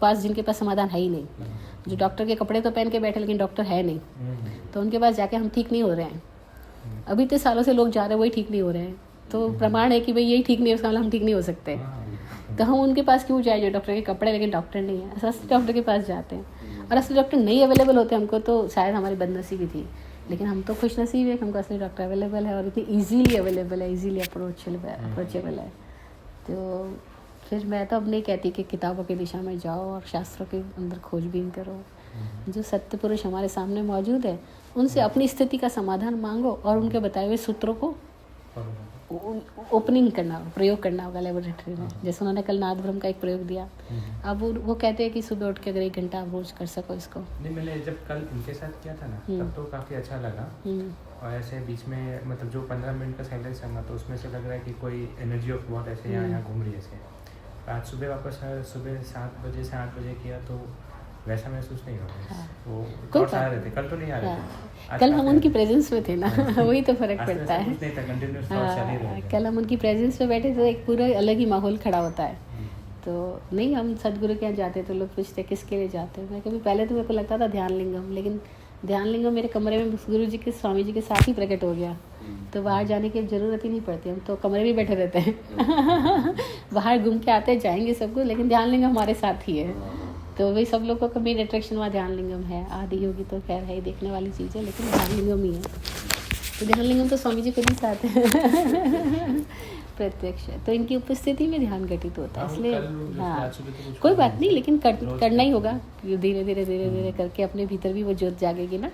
पास जिनके पास समाधान है ही नहीं, जो डॉक्टर के कपड़े तो पहन के बैठे लेकिन डॉक्टर है नहीं, तो उनके पास जाके हम ठीक नहीं हो रहे हैं। अभी तो सालों से लोग जा रहे हैं, वही ठीक नहीं हो रहे हैं, तो प्रमाण है कि भाई यही ठीक नहीं है, उसका मतलब हम ठीक नहीं हो सकते। तो हम उनके पास क्यों जाए जो डॉक्टर के कपड़े लेकिन डॉक्टर नहीं है। असली डॉक्टर के पास जाते हैं, और असली डॉक्टर नहीं अवेलेबल होते हमको, तो शायद हमारी बदनसीबी थी। लेकिन हम तो खुश नसीब है कि हमको असली डॉक्टर अवेलेबल है, और इतनी ईजीली अवेलेबल है, ईजीली अप्रोचेबल है। तो फिर मैं तो अब नहीं कहती कि किताबों की दिशा में जाओ और शास्त्रों के अंदर खोजबीन करो। जो सत्य पुरुष हमारे सामने मौजूद है उनसे अपनी स्थिति का समाधान मांगो, और उनके बताए हुए सूत्रों को ओपनिंग करना, प्रयोग करना होगा लेबोरेटरी में। जैसे उन्होंने कल नाद ब्रह्म का एक प्रयोग दिया। अब वो कहते हैं कि सुबह उठ के अगर 1 घंटा आप रोज कर सको इसको। नहीं, मैंने जब कल उनके साथ किया था ना, तब तो काफ़ी अच्छा लगा। और ऐसे बीच में मतलब जो 15 मिनट का साइलेंस है ना, तो उसमें से लग रहा है कि कोई एनर्जी ऑफ बहुत ऐसे यहाँ घूम रही है ऐसे। आज सुबह वापस सुबह 7 बजे से 8 बजे किया तो वैसा महसूस नहीं हो रहा। वो थॉट्स आ रहे थे, कल तो नहीं आ रहे थे। कल हम उनकी प्रेजेंस में थे ना, वही तो फर्क पड़ता है। नहीं था, कंटिन्यूअस थॉट्स चल ही रहे थे। कल हम उनकी प्रेजेंस में बैठे तो एक पूरा अलग ही माहौल खड़ा होता है। तो नहीं, हम सदगुरु के यहाँ जाते तो लोग पूछते किसके लिए जाते हैं। मैं कभी पहले तो मेरे को लगता था ध्यान लिंगम, लेकिन ध्यान लिंगम मेरे कमरे में गुरु जी के स्वामी जी के साथ ही प्रकट हो गया, तो बाहर जाने की ज़रूरत ही नहीं पड़ती। हम तो कमरे में बैठे रहते हैं बाहर घूम के आते जाएंगे सबको, लेकिन ध्यान लिंगम हमारे साथ ही है। तो वही सब लोगों का मेन अट्रैक्शन वहाँ ध्यान लिंगम है। आदि योगी तो खैर है ही देखने वाली चीज़ है, लेकिन ध्यान लिंगम ही है। तो ध्यान लिंगम तो स्वामी जी खुद ही साथ है प्रत्यक्ष है, तो इनकी उपस्थिति में ध्यान घटित होता है। इसलिए हाँ, कोई बात नहीं, लेकिन करना ही होगा। धीरे धीरे करके अपने भीतर भी वो ज्योत जागेगी ना,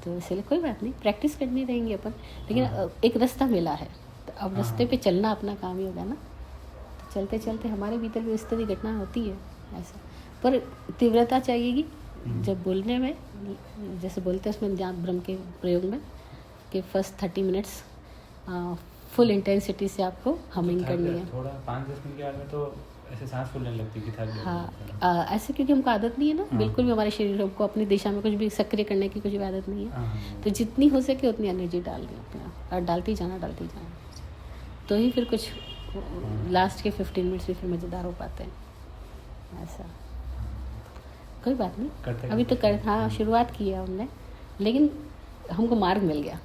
तो इसलिए कोई बात नहीं, प्रैक्टिस करनी रहेंगे अपन। लेकिन एक रास्ता मिला है, तो अब रास्ते पे चलना अपना काम ही होगा ना। तो चलते चलते हमारे भीतर भी स्थिति घटना होती है ऐसा, पर तीव्रता चाहिएगी जब बोलने में। जैसे बोलते हैं उसमें ज्ञान ब्रह्म के प्रयोग में कि फर्स्ट 30 मिनट्स फुल इंटेंसिटी से आपको हमिंग करनी है। थोड़ा 5-10 मिनट के बाद में तो ऐसे सांस फूलने लगती है कि थक गए। हाँ, ऐसे क्योंकि हमको आदत नहीं है ना, बिल्कुल भी हमारे शरीर को अपनी दिशा में कुछ भी सक्रिय करने की कुछ भी आदत नहीं है। तो जितनी हो सके उतनी एनर्जी डालनी अपना, और डालती जाना। तो ही फिर कुछ लास्ट के 15 मिनट्स भी फिर मज़ेदार हो पाते हैं ऐसा। कोई बात नहीं, अभी तो हाँ शुरुआत की है हमने, लेकिन हमको मार्ग मिल गया।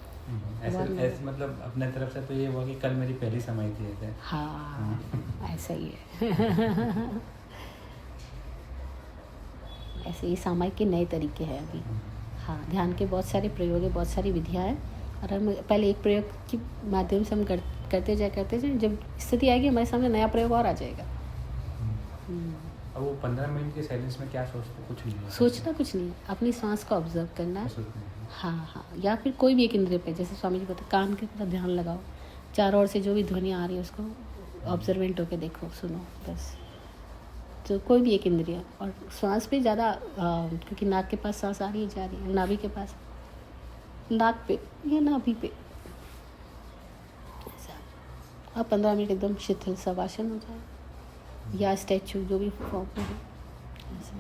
ऐसे मतलब अपने तरफ से तो ये हुआ कि कल मेरी पहली समाई थी ऐसे। हाँ ऐसा ही है ऐसे ही सामायिक के नए तरीके हैं अभी। हाँ, ध्यान के बहुत सारे प्रयोग हैं, बहुत सारी विधियाँ हैं, और हम पहले एक प्रयोग के माध्यम से हम करते जाए। जब स्थिति आएगी हमारे सामने नया प्रयोग और आ जाएगा। अब वो 15 मिनट के साइलेंस में क्या सोचते? कुछ नहीं, सोचना कुछ नहीं, अपनी सांस को ऑब्जर्व करना है। हाँ, या फिर कोई भी एक इंद्रिय पे, जैसे स्वामी जी कहते कान के तरफ ध्यान लगाओ, चारों ओर से जो भी ध्वनि आ रही है उसको ऑब्जर्वेंट होके देखो, सुनो, बस। तो कोई भी एक इंद्रिय, और सांस पे ज़्यादा, क्योंकि नाक के पास सांस आ रही है जा रही है, नाभि के पास, नाक पे या नाभि पे, ऐसा। अब 15 मिनट एकदम शिथिल शवासन हो जाए, या स्टैचू जो भी फॉर्म में है ऐसा।